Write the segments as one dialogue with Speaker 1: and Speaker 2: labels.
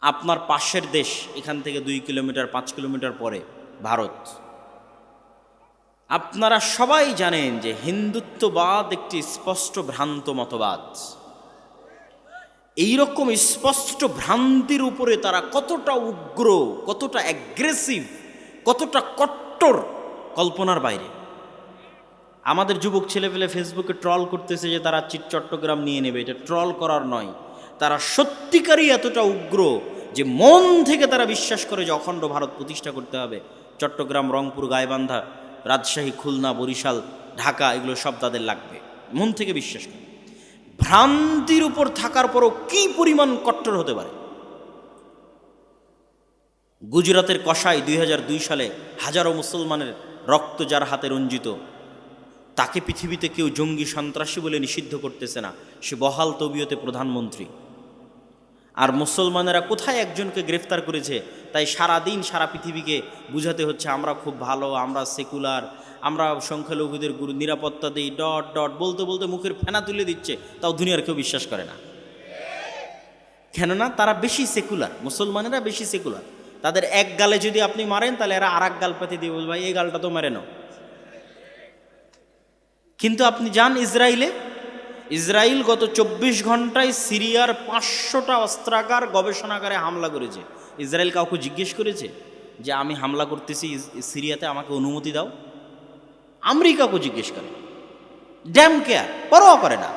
Speaker 1: আপনার পাশের দেশ, এখান থেকে 2 কিলোমিটার 5 কিলোমিটার পরে ভারত। আপনারা সবাই জানেন যে হিন্দুত্ববাদ একটি স্পষ্ট ভ্রান্ত মতবাদ। এইরকম স্পষ্ট ভ্রান্তির উপরে তারা কতটা উগ্র, কতটা অ্যাগ্রেসিভ, কতটা কট্টর, কল্পনার বাইরে। আমাদের যুবক ছেলেপেলে ফেসবুকে ট্রল করতেছে যে তারা চট্টগ্রাম নিয়ে নেবে। এটা ট্রল করার নয়, তারা সত্যিকারই এতটা উগ্র যে মন থেকে তারা বিশ্বাস করে যে অখণ্ড ভারত প্রতিষ্ঠা করতে হবে। চট্টগ্রাম, রংপুর, গাইবান্ধা, রাজশাহী, খুলনা, বরিশাল, ঢাকা, এগুলো সব তাদের লাগবে, মন থেকে বিশ্বাস করে। ভ্রান্তির উপর থাকার পরও কি পরিমাণ কট্টর হতে পারে। গুজরাতের কসাই 2002 সালে হাজারো মুসলমানের রক্ত যার হাতে রঞ্জিত, তাকে পৃথিবীতে কেউ জঙ্গি সন্ত্রাসী বলে নিষিদ্ধ করতেছে না, সে বহাল তবিয়তে প্রধানমন্ত্রী। আর মুসলমানেরা কোথায় একজনকে গ্রেফতার করেছে, তাই সারাদিন সারা পৃথিবীকে বুঝাতে হচ্ছে আমরা খুব ভালো, আমরা সেকুলার, আমরা সংখ্যালঘুদের নিরাপত্তা দিই, ডট ডট বলতে বলতে মুখের ফেনা তুলে দিচ্ছে, তাও দুনিয়ার কেউ বিশ্বাস করে না। কেননা তারা বেশি সেকুলার, মুসলমানেরা বেশি সেকুলার। তাদের এক গালে যদি আপনি মারেন, তাহলে এরা আর এক গাল পেতে দিয়ে বলবে ভাই এই গালটা তো মেরে নাও। কিন্তু আপনি যান ইসরায়েলে, ইসরায়েল গত 24 ঘন্টায় সিরিয়ার 500টা অস্ত্রাগার, গবেষণাগারে হামলা করেছে। ইসরায়েল কাউকে জিজ্ঞেস করেছে যে আমি হামলা করতেছি সিরিয়াতে, আমাকে অনুমতি দাও? আমেরিকাকে জিজ্ঞেস করে, ড্যাম কেয়ার, পরোয়া করে না।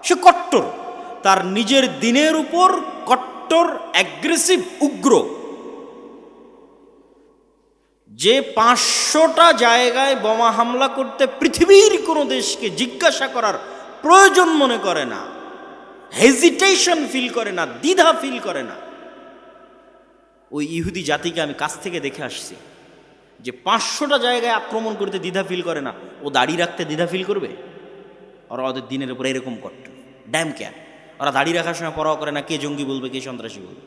Speaker 1: সে কট্টর, তার নিজের দিনের উপর কট্টর, অ্যাগ্রেসিভ, উগ্র। যে 500টা জায়গায় বোমা হামলা করতে পৃথিবীর কোনো দেশকে জিজ্ঞাসা করার প্রয়োজন মনে করে না, হেজিটেশন ফিল করে না, দ্বিধা ফিল করে না। ওই ইহুদি জাতিকে আমি কাছ থেকে দেখে আসছি যে 500টা জায়গায় আক্রমণ করতে দ্বিধা ফিল করে না, ও দাড়ি রাখতে দ্বিধা ফিল করবে? ওরা ওদের দিনের উপর এরকম কট্টর, ড্যাম কেয়ার। ওরা দাড়ি রাখার সময় পরোয়া করে না কে জঙ্গি বলবে, কে সন্ত্রাসী বলবে।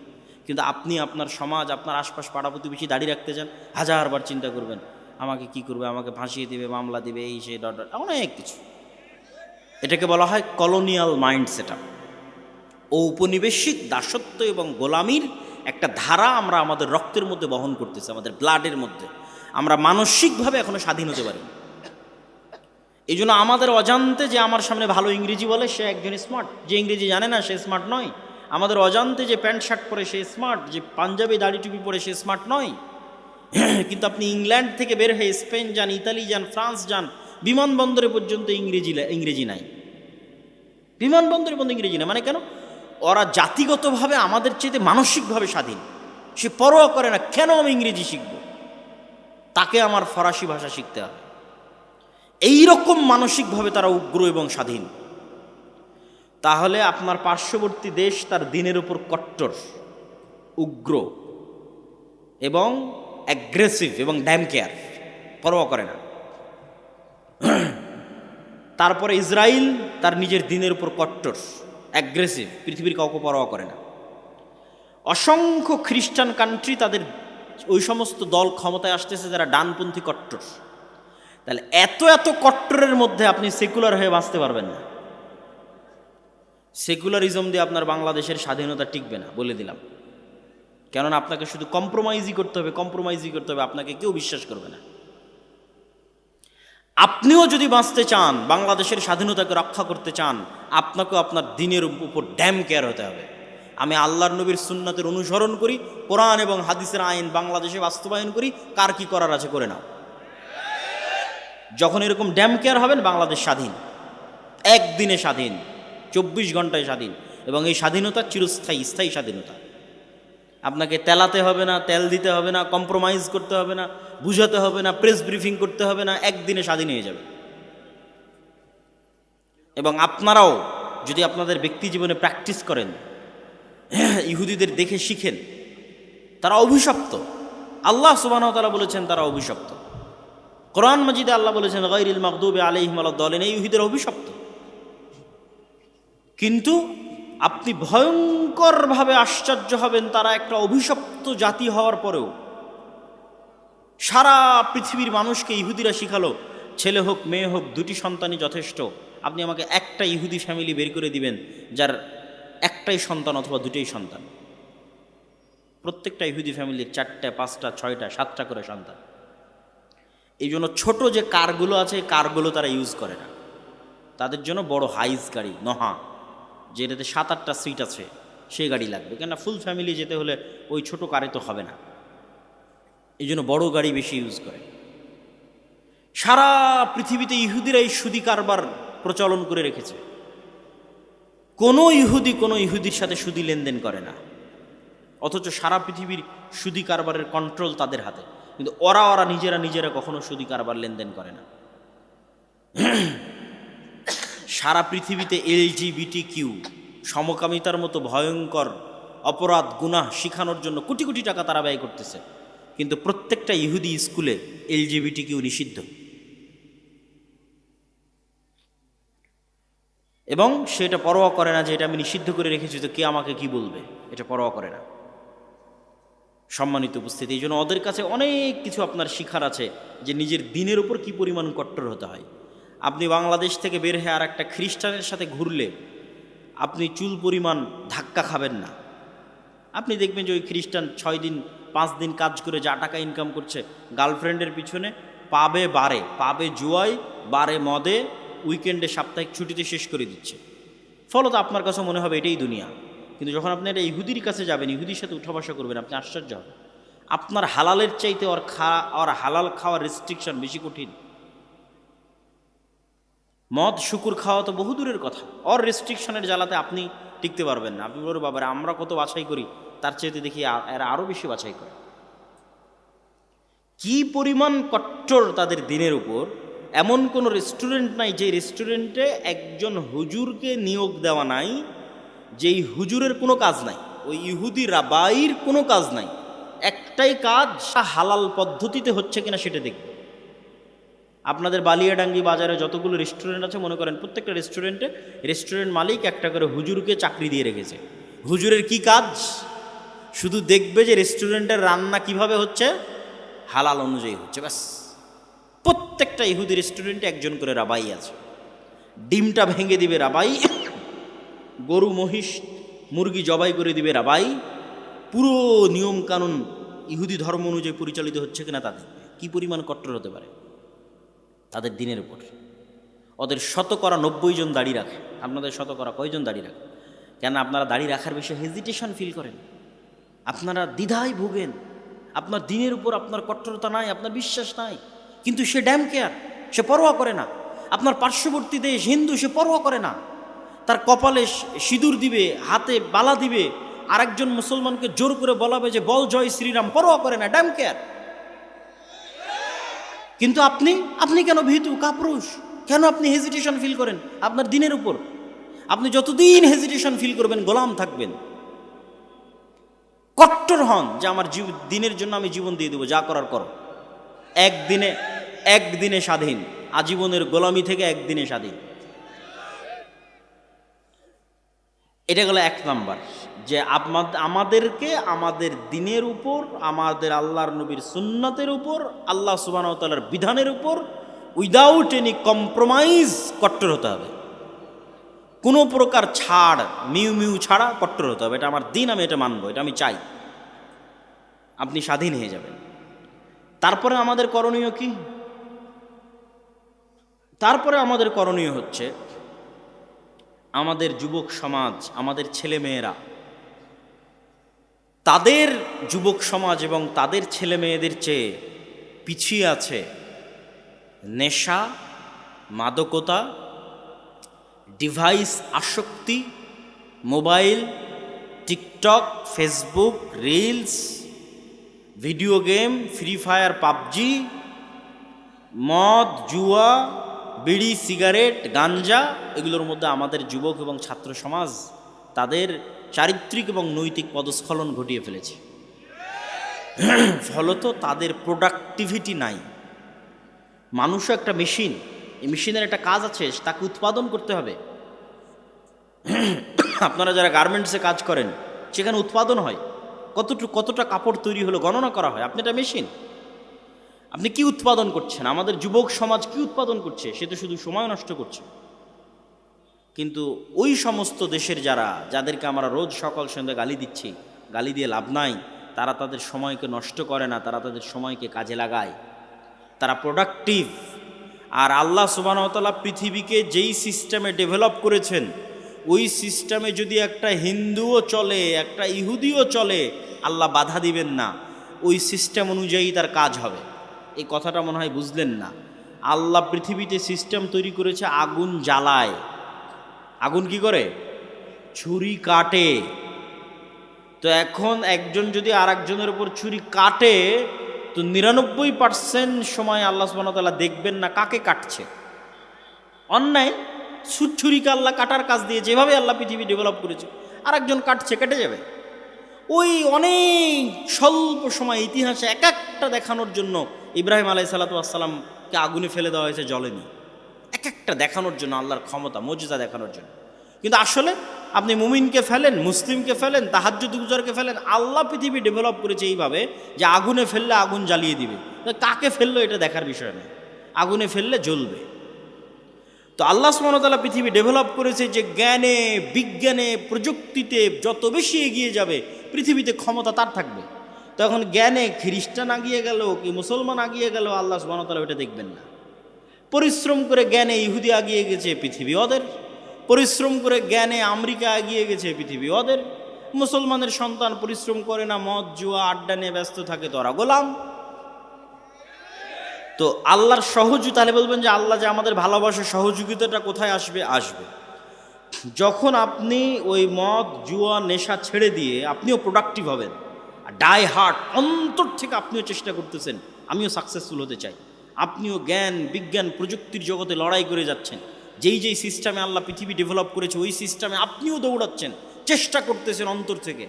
Speaker 1: কিন্তু আপনি আপনার সমাজ, আপনার আশপাশ, পাড়া প্রতিবেশী দাড়ি রাখতে যান, হাজারবার চিন্তা করবেন আমাকে কি করবে, আমাকে ফাঁসিয়ে দিবে, মামলা দিবে, এই সেই ডট, অনেক কিছু। এটাকে বলা হয় কলোনিয়াল মাইন্ড সেটআপ। ঔপনিবেশিক দাসত্ব এবং গোলামির একটা ধারা আমরা আমাদের রক্তের মধ্যে বহন করতেছি, আমাদের ব্লাডের মধ্যে। আমরা মানসিকভাবে এখনো স্বাধীন হতে পারি। এই জন্য আমাদের অজান্তে যে আমার সামনে ভালো ইংরেজি বলে সে একজন স্মার্ট, যে ইংরেজি জানে না সে স্মার্ট নয়। আমাদের অজান্তে যে প্যান্ট শার্ট পরে সে স্মার্ট, যে পাঞ্জাবি দাড়ি টুপি পরে সে স্মার্ট নয়। কিন্তু আপনি ইংল্যান্ড থেকে বের হয়ে স্পেন যান, ইতালি যান, ফ্রান্স যান, বিমানবন্দরে পর্যন্ত ইংরেজি নাই। বিমানবন্দরে পর্যন্ত ইংরেজি নাই। মানে কেন? ওরা জাতিগতভাবে আমাদের চেয়ে মানসিকভাবে স্বাধীন। সে পরোয়া করে না কেন আমি ইংরেজি শিখব, তাকে আমার ফরাসি ভাষা শিখতে হবে। এইরকম মানসিকভাবে তারা উগ্র এবং স্বাধীন। তাহলে আপনার পার্শ্ববর্তী দেশ তার দিনের উপর কট্টর, উগ্র এবং অ্যাগ্রেসিভ এবং ড্যাম কেয়ার, পরোয়া করে না। তারপরে ইসরায়েল তার নিজের দিনের উপর কট্টর, অ্যাগ্রেসিভ, পৃথিবীর কাউকে পরোয়া করে না। অসংখ্য খ্রিস্টান কান্ট্রি, তাদের ওই সমস্ত দল ক্ষমতায় আসতেছে যারা ডানপন্থী কট্টর। তাহলে এত এত কট্টরের মধ্যে আপনি সেকুলার হয়ে বাঁচতে পারবেন না। সেকুলারিজম দিয়ে আপনার বাংলাদেশের স্বাধীনতা টিকবে না, বলে দিলাম। কেননা আপনাকে শুধু কম্প্রোমাইজই করতে হবে, কম্প্রোমাইজই করতে হবে, আপনাকে কেউ বিশ্বাস করবে না। আপনিও যদি বাঁচতে চান, বাংলাদেশের স্বাধীনতাকে রক্ষা করতে চান, আপনাকেও আপনার দিনের উপর ড্যাম কেয়ার হতে হবে। আমি আল্লাহর নবীর সুন্নাতের অনুসরণ করি, কোরআন এবং হাদিসের আইন বাংলাদেশে বাস্তবায়ন করি, কার কি করার আছে করে নাও। যখন এরকম ড্যাম কেয়ার হবেন, বাংলাদেশ স্বাধীন, একদিনে স্বাধীন, 24 ঘন্টায় স্বাধীন। এবং এই স্বাধীনতা চিরস্থায়ী, স্থায়ী স্বাধীনতা। আপনাকে তেলাতে হবে না, তেল দিতে হবে না, কম্প্রোমাইজ করতে হবে না, বুঝাতে হবে না, প্রেস ব্রিফিং করতে হবে না, একদিনে স্বাধীন হয়ে যাবে। এবং আপনারাও যদি আপনাদের ব্যক্তি জীবনে প্র্যাকটিস করেন, ইহুদিদের দেখে শিখেন, তারা অভিশপ্ত। আল্লাহ সুবহানাহু ওয়া তাআলা বলেছেন তারা অভিশপ্ত। কোরআন মাজিদে আল্লাহ বলেছেন গায়রিল মাগদুবি আলাইহিম ওয়ালাদ-দালিন, এই ইহুদিরা অভিশপ্ত। কিন্তু আপনি ভয়ঙ্করভাবে আশ্চর্য হবেন, তারা একটা অভিশপ্ত জাতি হওয়ার পরেও সারা পৃথিবীর মানুষকে ইহুদিরা শিখালো ছেলে হোক মেয়ে হোক দুটি সন্তানই যথেষ্ট। আপনি আমাকে একটা ইহুদি ফ্যামিলি বের করে দিবেন যার একটাই সন্তান অথবা দুটোই সন্তান। প্রত্যেকটা ইহুদি ফ্যামিলির 4টা 5টা 6টা 7টা করে সন্তান। এই জন্য ছোট যে কারগুলো আছে এই কারগুলো তারা ইউজ করে না, তাদের জন্য বড় হাইস গাড়ি নহা, যেটাতে 7-8টা সিট আছে সেই গাড়ি লাগবে, কেননা ফুল ফ্যামিলি যেতে হলে ওই ছোট কারে তো হবে না, এই জন্য বড় গাড়ি বেশি ইউজ করে। সারা পৃথিবীতে ইহুদিরা এই সুদি কারবার প্রচলন করে রেখেছে। কোনো ইহুদির সাথে সুদি লেনদেন করে না, অথচ সারা পৃথিবীর সুদি কারবারের কন্ট্রোল তাদের হাতে, কিন্তু ওরা নিজেরা কখনো সুদি কারবার লেনদেন করে না। সারা পৃথিবীতে LGBTQ সমকামিতার মতো ভয়ঙ্কর অপরাধ গুনাহ শিখানোর জন্য কোটি কোটি টাকা তারা ব্যয় করতেছে, কিন্তু প্রত্যেকটা ইহুদি স্কুলে LGBTQ নিষিদ্ধ, এবং সেটা পরোয়া করে না যে এটা আমি নিষিদ্ধ করে রেখেছি তো কে আমাকে কি বলবে, এটা পরোয়া করে না। সম্মানিত উপস্থিতি, এই জন্য ওদের কাছে অনেক কিছু আপনার শিখার আছে যে নিজের দিনের উপর কি পরিমাণ কট্টর হতে হয়। আপনি বাংলাদেশ থেকে বের হয়ে আর একটা খ্রিস্টানের সাথে ঘুরলে আপনি চুল পরিমাণ ধাক্কা খাবেন না। আপনি দেখবেন যে ওই খ্রিস্টান 6 দিন 5 দিন কাজ করে যা টাকা ইনকাম করছে গার্লফ্রেন্ডের পিছনে, পাবে জুয়ায়, বারে মদে, উইকেন্ডে সাপ্তাহিক ছুটিতে শেষ করে দিচ্ছে। ফলত আপনার কাছে মনে হবে এটাই দুনিয়া, কিন্তু যখন আপনি একটা ইহুদির কাছে যাবেন, ইহুদির সাথে উঠা বসা করবেন, আপনি আশ্চর্য হবেন। আপনার হালালের চাইতে ওর হালাল খাওয়ার রেস্ট্রিকশন বেশি কঠিন। মদ শুকুর খাওয়া তো বহু দূরের কথা, ওর রেস্ট্রিকশনের জ্বালাতে আপনি টিকতে পারবেন না। আপনি বলবেন বাবারে আমরা কত বাছাই করি, তার চাইতে দেখি এরা আরও বেশি বাছাই করে। কি পরিমাণ কট্টর তাদের দিনের উপর। এমন কোনো রেস্টুরেন্ট নাই যে রেস্টুরেন্টে একজন হুজুরকে নিয়োগ দেওয়া নাই, যেই হুজুরের কোনো কাজ নাই, ওই ইহুদি রাবাইর কোনো কাজ নাই, একটাই কাজ হালাল পদ্ধতিতে হচ্ছে কিনা সেটা দেখবে। আপনাদের বালিয়াডাঙ্গি বাজারে যতগুলো রেস্টুরেন্ট আছে মনে করেন প্রত্যেকটা রেস্টুরেন্ট মালিক একটা করে হুজুরকে চাকরি দিয়ে রেখেছে। হুজুরের কি কাজ? শুধু দেখবে যে রেস্টুরেন্টের রান্না কিভাবে হচ্ছে, হালাল অনুযায়ী হচ্ছে, ব্যাস। প্রত্যেকটা ইহুদি রেস্টুরেন্টে একজন করে রাবাই আছে। ডিমটা ভেঙে দিবে রাবাই, গরু মহিষ মুরগি জবাই করে দিবে রাবাই। পুরো নিয়ম কানুন ইহুদি ধর্ম অনুযায়ী পরিচালিত হচ্ছে কিনা তা দেখবে। কী পরিমাণ কট্টর হতে পারে তাদের দিনের উপর। ওদের 90 জন দাড়ি রাখে, আপনাদের কয়জন দাড়ি রাখে? কেন আপনারা দাড়ি রাখার বিষয়ে হেজিটেশন ফিল করেন, আপনারা দ্বিধায় ভোগেন, আপনার দিনের উপর আপনার কট্টরতা নাই, আপনার বিশ্বাস নাই, কিন্তু সে ড্যাম কেয়ার, সে পরোয়া করে না। আপনার পার্শ্ববর্তী দেশ হিন্দু, সে পরোয়া করে না, তার কপালে সিঁদুর দিবে, হাতে বালা দিবে, আরেকজন মুসলমানকে জোর করে বলাবে যে বল জয় শ্রীরাম, পরোয়া করে না, ড্যাম কেয়ার। কিন্তু আপনি কেন ভীতু কাপুরুষ? কেন আপনি হেজিটেশন ফিল করেন আপনার দিনের উপর? আপনি যতদিন হেজিটেশন ফিল করবেন গোলাম থাকবেন। কট্টর হন যে আমার দিনের জন্য আমি জীবন দিয়ে দেবো, যা করার করো। একদিনে স্বাধীন, আজীবনের গোলামি থেকে একদিনে স্বাধীন। এটা গেল 1 নাম্বার, যে আমাদেরকে আমাদের দিনের উপর, আমাদের আল্লাহর নবীর সুন্নতের উপর, আল্লাহ সুবহানাহু ওয়া তাআলার বিধানের উপর উইদাউট এনি কম্প্রোমাইজ কট্টর হতে হবে। কোনো প্রকার ছাড় মিউ ছাড়া কট্টর হতে হবে। এটা আমার দিন, আমি এটা মানবো, এটা আমি চাই। আপনি স্বাধীন হয়ে যাবেন। তারপরে আমাদের করণীয় কি? তারপরে আমাদের করণীয় হচ্ছে আমাদের যুবক সমাজ, আমাদের ছেলে মেয়েরা, তাদের যুবক সমাজ এবং তাদের ছেলে মেয়েদের চেয়ে পিছিয়ে আছে নেশা, মাদকতা, ডিভাইস আসক্তি, mobile, TikTok, Facebook, reels, video game, free fire, PUBG, মদ, জুয়া, বিড়ি, সিগারেট, গাঞ্জা। এগুলোর মধ্যে আমাদের যুবক এবং ছাত্র সমাজ তাদের চারিত্রিক এবং নৈতিক পদস্খলন ঘটিয়ে ফেলেছে। ফলত তাদের প্রোডাক্টিভিটি নাই। মানুষও একটা মেশিন, এই মেশিনের একটা কাজ আছে, তাকে উৎপাদন করতে হবে। আপনারা যারা গার্মেন্টসে কাজ করেন, সেখানে উৎপাদন হয়, কতটা কাপড় তৈরি হলো গণনা করা হয়। আপনি একটা মেশিন, আপনি কি উৎপাদন করছেন? আমাদের যুবক সমাজ কি উৎপাদন করছে? সে তো শুধু সময় নষ্ট করছে। কিন্তু ওই সমস্ত দেশের যাদেরকে আমরা রোজ সকাল সন্ধ্যা গালি দিচ্ছি, গালি দিয়ে লাভ নাই, তারা তাদের সময়কে নষ্ট করে না, তারা তাদের সময়কে কাজে লাগায়, তারা প্রোডাক্টিভ। আর আল্লাহ সুবহানাহু ওয়া তাআলা পৃথিবীকে যেই সিস্টেমে ডেভেলপ করেছেন, ওই সিস্টেমে যদি একটা হিন্দুও চলে, একটা ইহুদিও চলে, আল্লাহ বাধা দিবেন না, ওই সিস্টেম অনুযায়ী তার কাজ হবে। এই কথাটা মনে হয় বুঝলেন না। আল্লাহ পৃথিবীতে সিস্টেম তৈরি করেছে আগুন জ্বালায়। আগুন কি করে? ছুরি কাটে। তো এখন একজন যদি আর একজনের উপর ছুরি কাটে, তো 99% সময় আল্লাহ সুবহানাহু ওয়া তাআলা দেখবেন না কাকে কাটছে। অন্যায় ছুরিকে আল্লাহ কাটার কাজ দিয়ে, যেভাবে আল্লাহ পৃথিবী ডেভেলপ করেছে, আর একজন কাটছে, কেটে যাবে। ওই অনেক স্বল্প সময় ইতিহাসে এক একটা দেখানোর জন্য ইব্রাহিম আলাইহিস সালাতু ওয়াস সালামকে আগুনে ফেলে দেওয়া হয়েছে, জ্বলেনি। এক একটা দেখানোর জন্য, আল্লাহর ক্ষমতা, মুজিজা দেখানোর জন্য। কিন্তু আসলে আপনি মুমিনকে ফেলেন, মুসলিমকে ফেলেন, তাহাজ্জুদ গুজারকে ফেলেন, আল্লাহ পৃথিবী ডেভেলপ করেছে এইভাবে যে আগুনে ফেললে আগুন জ্বালিয়ে দিবে। কাকে ফেললো এটা দেখার বিষয় নয়, আগুনে ফেললে জ্বলবে। তো আল্লাহ সুবহানাহু ওয়া তাআলা পৃথিবী ডেভেলপ করেছে যে জ্ঞানে, বিজ্ঞানে, প্রযুক্তিতে যত বেশি এগিয়ে যাবে পৃথিবীতে ক্ষমতা তার থাকবে। তখন জ্ঞানে খ্রিস্টান আগিয়ে গেল কি মুসলমান আগিয়ে গেল, আল্লাহ সুবহানাহু ওয়া তাআলা ওটা দেখবেন না। পরিশ্রম করে জ্ঞানে ইহুদি আগিয়ে গেছে, পৃথিবী ওদের। পরিশ্রম করে জ্ঞানে আমেরিকা এগিয়ে গেছে, পৃথিবী ওদের। মুসলমানের সন্তান পরিশ্রম করে না, মদ জুয়া আড্ডা নিয়ে ব্যস্ত থাকে, তো ওরা গোলাম। তো আল্লাহর সহযোগিতা, তাহলে বলবেন যে আল্লাহ যে আমাদের ভালোবাসে, সহযোগিতাটা কোথায় আসবে? আসবে যখন আপনি ওই মদ জুয়া নেশা ছেড়ে দিয়ে আপনিও প্রোডাক্টিভ হবেন, ডাই হার্ট অন্তর থেকে আপনিও চেষ্টা করতেছেন আমিও সাকসেসফুল হতে চাই, আপনিও জ্ঞান বিজ্ঞান প্রযুক্তির জগতে লড়াই করে যাচ্ছেন, যেই যেই সিস্টেমে আল্লাহ পৃথিবী ডেভেলপ করেছে ওই সিস্টেমে আপনিও দৌড়াচ্ছেন, চেষ্টা করতেছেন অন্তর থেকে,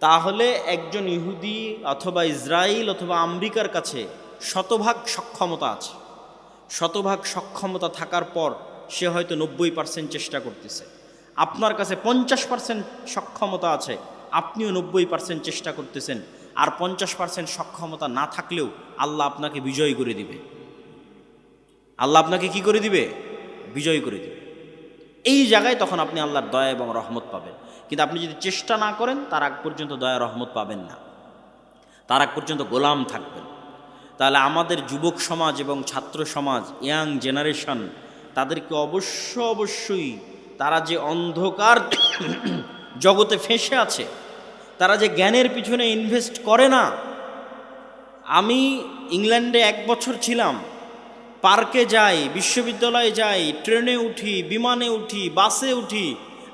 Speaker 1: তাহলে একজন ইহুদি অথবা ইসরায়েল অথবা আমেরিকার কাছে শতভাগ সক্ষমতা আছে। শতভাগ সক্ষমতা থাকার পর সে হয়তো 90% চেষ্টা করতেছে। আপনার কাছে 50% সক্ষমতা আছে, আপনিও 90% চেষ্টা করতেছেন। আর 50% সক্ষমতা না থাকলেও আল্লাহ আপনাকে বিজয় করে দিবে। আল্লাহ আপনাকে কি করে দিবে? বিজয় করে দিবে। এই জায়গায় তখন আপনি আল্লাহর দয়া এবং রহমত পাবেন। কিন্তু আপনি যদি চেষ্টা না করেন, তার আগ পর্যন্ত দয়া রহমত পাবেন না, তার আগ পর্যন্ত গোলাম থাকবেন। তাহলে আমাদের যুবক সমাজ এবং ছাত্র সমাজ, ইয়াং জেনারেশন, তাদেরকে অবশ্যই তারা যে অন্ধকার জগতে ফেঁসে আছে, তারা যে জ্ঞানের পিছনে ইনভেস্ট করে না। আমি ইংল্যান্ডে 1 বছর ছিলাম, পার্কে যাই, বিশ্ববিদ্যালয়ে যাই, ট্রেনে উঠি, বিমানে উঠি, বাসে উঠি,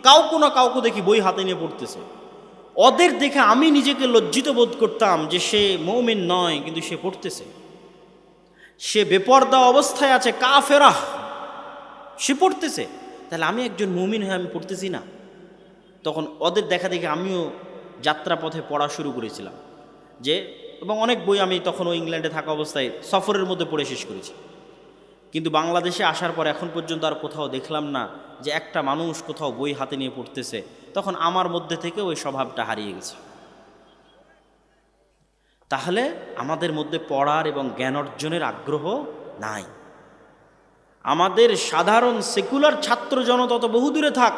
Speaker 1: কাউকে না কাউকে দেখি বই হাতে নিয়ে পড়তেছে। ওদের দেখে আমি নিজেকে লজ্জিত বোধ করতাম যে সে মুমিন নয়, কিন্তু সে পড়তেছে, সে বেপরদা অবস্থায় আছে, কাফেরা, সে পড়তেছে। তাহলে আমি একজন মুমিন হয়ে আমি পড়তেছি না? তখন ওদের দেখা দেখে আমিও যাত্রাপথে পড়া শুরু করেছিলাম যে, এবং অনেক বই আমি তখন ওই ইংল্যান্ডে থাকা অবস্থায় সফরের মধ্যে পড়ে শেষ করেছি। কিন্তু বাংলাদেশে আসার পর এখন পর্যন্ত আর কোথাও দেখলাম না যে একটা মানুষ কোথাও বই হাতে নিয়ে পড়তেছে। তখন আমার মধ্যে থেকে ওই স্বভাবটা হারিয়ে গেছে। তাহলে আমাদের মধ্যে পড়ার এবং জ্ঞান অর্জনের আগ্রহ নাই। আমাদের সাধারণ সেকুলার ছাত্র জনতা তো বহুদূরে থাক,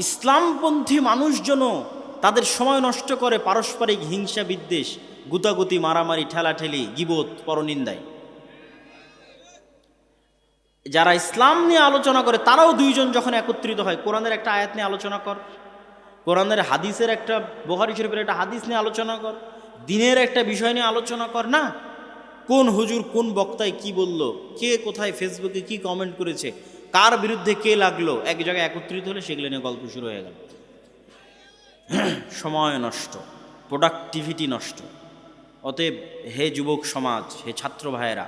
Speaker 1: ইসলামপন্থী মানুষজন তাদের সময় নষ্ট করে পারস্পরিক হিংসা বিদ্বেষ, গুতাগুতি, মারামারি, ঠেলাঠেলি, গীবত, পরনিন্দায়। যারা ইসলাম নিয়ে আলোচনা করে তারাও 2 জন যখন একত্রিত হয়, কোরআনের একটা আয়াত নিয়ে আলোচনা কর, কোরআনের হাদিসের একটা, বুখারী শরীফের একটা হাদিস নিয়ে আলোচনা কর, দিনের একটা বিষয় নিয়ে আলোচনা কর না। কোন হুজুর কোন বক্তায় কি বলল, কে কোথায় ফেসবুকে কি কমেন্ট করেছে, কার বিরুদ্ধে কে লাগলো, এক জায়গায় একত্রিত হলে সেগুলো নিয়ে গল্প শুরু হয়ে গেল। সময় নষ্ট, প্রোডাক্টিভিটি নষ্ট। অতএব হে যুবক সমাজ, হে ছাত্র ভাইয়েরা,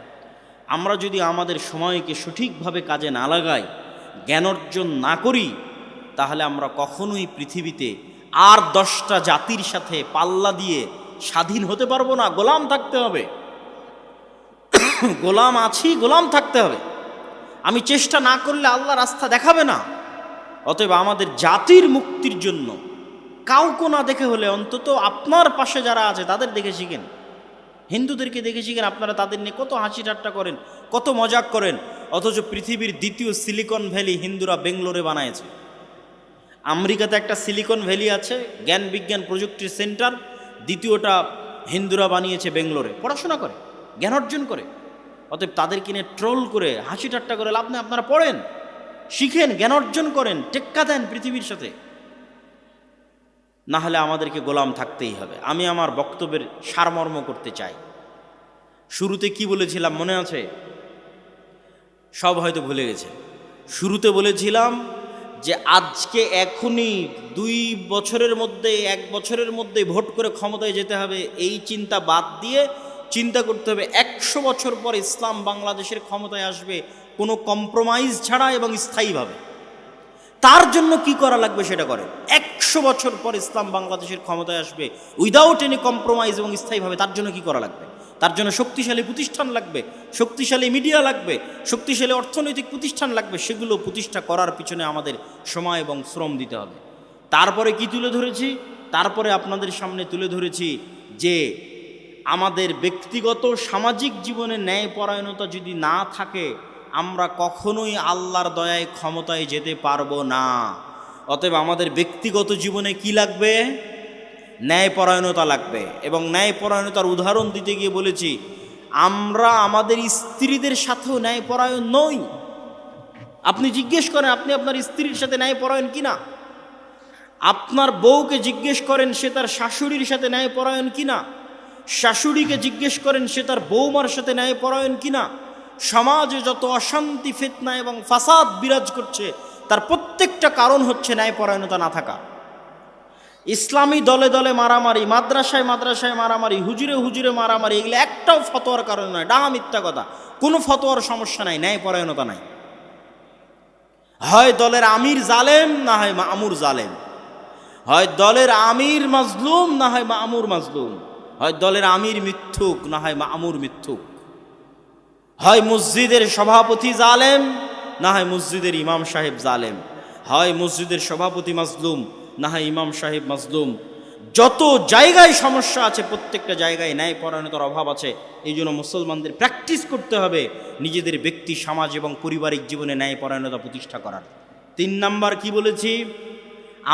Speaker 1: আমরা যদি আমাদের সময়কে সঠিকভাবে কাজে না লাগাই, জ্ঞান অর্জন না করি, তাহলে আমরা কখনোই পৃথিবীতে আর 10টা জাতির সাথে পাল্লা দিয়ে স্বাধীন হতে পারবো না। গোলাম থাকতে হবে, গোলাম আছি, গোলাম থাকতে হবে। আমি চেষ্টা না করলে আল্লাহ রাস্তা দেখাবে না। অতএব আমাদের জাতির মুক্তির জন্য কাউকে না দেখে হলে অন্তত আপনার পাশে যারা আছে তাদের দেখে শিখেন। হিন্দুদেরকে দেখে শিখেন, আপনারা তাদের নিয়ে কত হাসি ঠাট্টা করেন, কত মজাক করেন, অথচ পৃথিবীর দ্বিতীয় সিলিকন ভ্যালি হিন্দুরা বেঙ্গলোরে বানায়ছে। আমেরিকাতে একটা সিলিকন ভ্যালি আছে, জ্ঞান বিজ্ঞান প্রযুক্তির সেন্টার, দ্বিতীয়টা হিন্দুরা বানিয়েছে বেঙ্গলোরে, পড়াশোনা করে, জ্ঞান অর্জন করে। অতএব তাদের কিনে ট্রোল করে হাসি ঠাট্টা করে লাভ নেই। আপনারা পড়েন, শিখেন, জ্ঞান অর্জন করেন, টেক্কা দেন পৃথিবীর সাথে, না হলে আমাদেরকে গোলাম থাকতেই হবে। আমি আমার বক্তব্যের সারমর্ম করতে চাই। শুরুতে কি বলেছিলাম মনে আছে? সব হয়তো ভুলে গেছে। শুরুতে বলেছিলাম যে আজকে এখনই 2 বছরের মধ্যে 1 বছরের মধ্যে ভোট করে ক্ষমতায় যেতে হবে, এই চিন্তা বাদ দিয়ে চিন্তা করতে হবে 100 বছর পর ইসলাম বাংলাদেশের ক্ষমতায় আসবে কোনো কম্প্রোমাইজ ছাড়া এবং স্থায়ীভাবে। তার জন্য কি করা লাগবে সেটা করেন। 100 বছর পর ইসলাম বাংলাদেশের ক্ষমতায় আসবে উইদাউট এনি কম্প্রোমাইজ এবং স্থায়ীভাবে। তার জন্য কি করা লাগবে? তার জন্য শক্তিশালী প্রতিষ্ঠান লাগবে, শক্তিশালী মিডিয়া লাগবে, শক্তিশালী অর্থনৈতিক প্রতিষ্ঠান লাগবে। সেগুলো প্রতিষ্ঠা করার পিছনে আমাদের সময় এবং শ্রম দিতে হবে। তারপরে কি তুলে ধরেছি? তারপরে আপনাদের সামনে তুলে ধরেছি যে আমাদের ব্যক্তিগত সামাজিক জীবনে ন্যায়পরায়ণতা যদি না থাকে, আমরা কখনোই আল্লাহর দয়ায় ক্ষমতায় যেতে পারবো না। অতএব আমাদের ব্যক্তিগত জীবনে কি লাগবে? ন্যায়পরায়ণতা লাগবে। এবং ন্যায়পরায়ণতার উদাহরণ দিতে গিয়ে বলেছি, আমরা আমাদের স্ত্রীদের সাথেও ন্যায়পরায়ণ নই। আপনি জিজ্ঞেস করেন আপনি আপনার স্ত্রীর সাথে ন্যায়পরায়ণ কিনা। আপনার বউকে জিজ্ঞেস করেন সে তার শাশুড়ির সাথে ন্যায়পরায়ণ কিনা। শাশুড়িকে জিজ্ঞেস করেন সে তার বৌমার সাথে ন্যায়পরায়ণ কিনা। সমাজে যত অশান্তি, ফিতনা এবং ফাসাদ বিরাজ করছে তার প্রত্যেকটা কারণ হচ্ছে ন্যায়পরায়ণতা না থাকা। ইসলামী দলে দলে মারামারি, মাদ্রাসায় মাদ্রাসায় মারামারি, হুজুরে হুজুরে মারামারি, এগুলো একটাও ফতোয়ার কারণে নয়, ডাহা মিথ্যা কথা। কোনো ফতোয়ার সমস্যা নাই, ন্যায়পরায়ণতা নাই। হয় দলের আমির জালেম, না হয় মামুর জালেম। হয় দলের আমির মাজলুম, না হয় মামুর মাজলুম। হয় দলের আমির মিথ্যুক, না হয় মামুর মিথ্যুক। হয় মসজিদের সভাপতি জালেম, না হয় মসজিদের ইমাম সাহেব জালেম। হয় মসজিদের সভাপতি মাজলুম, না হয় ইমাম সাহেব মাজলুম। যত জায়গায় সমস্যা আছে প্রত্যেকটা জায়গায় ন্যায়পরায়ণতার অভাব আছে। এই জন্য মুসলমানদের প্র্যাকটিস করতে হবে নিজেদের ব্যক্তি, সমাজ এবং পারিবারিক জীবনে ন্যায়পরায়ণতা প্রতিষ্ঠা করার। 3 নাম্বার কি বলেছি?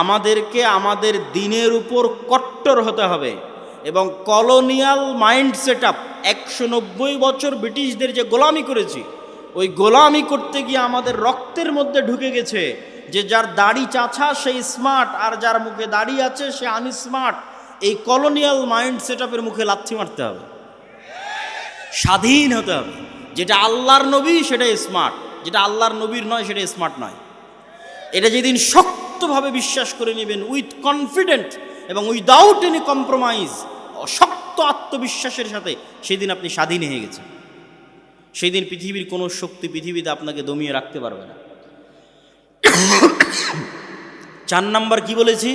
Speaker 1: আমাদেরকে আমাদের দিনের উপর কট্টর হতে হবে এবং কলোনিয়াল মাইন্ড সেট আপ, 190 বছর ব্রিটিশদের যে গোলামি করেছি, ওই গোলামি করতে গিয়ে আমাদের রক্তের মধ্যে ঢুকে গেছে যে যার দাড়ি চাছা সে স্মার্ট, আর যার মুখে দাড়ি আছে সে আনস্মার্ট। এই কলোনিয়াল মাইন্ড সেট আপের মুখে লাথি মারতে হবে, স্বাধীন হতে হবে। যেটা আল্লাহর নবী সেটা স্মার্ট, যেটা আল্লাহর নবীর নয় সেটা স্মার্ট নয়। এটা যেদিন শক্তভাবে বিশ্বাস করে নেবেন উইথ কনফিডেন্ট এবং উইদাউট এনি কম্প্রোমাইজ, শক্ত আত্মবিশ্বাসের সাথে, সেদিন আপনি স্বাধীন হয়ে গেছেন। সেই দিন পৃথিবীর কোনো শক্তি পৃথিবীতে আপনাকে দমিয়ে রাখতে পারবে না। 4 নাম্বার কি বলেছি?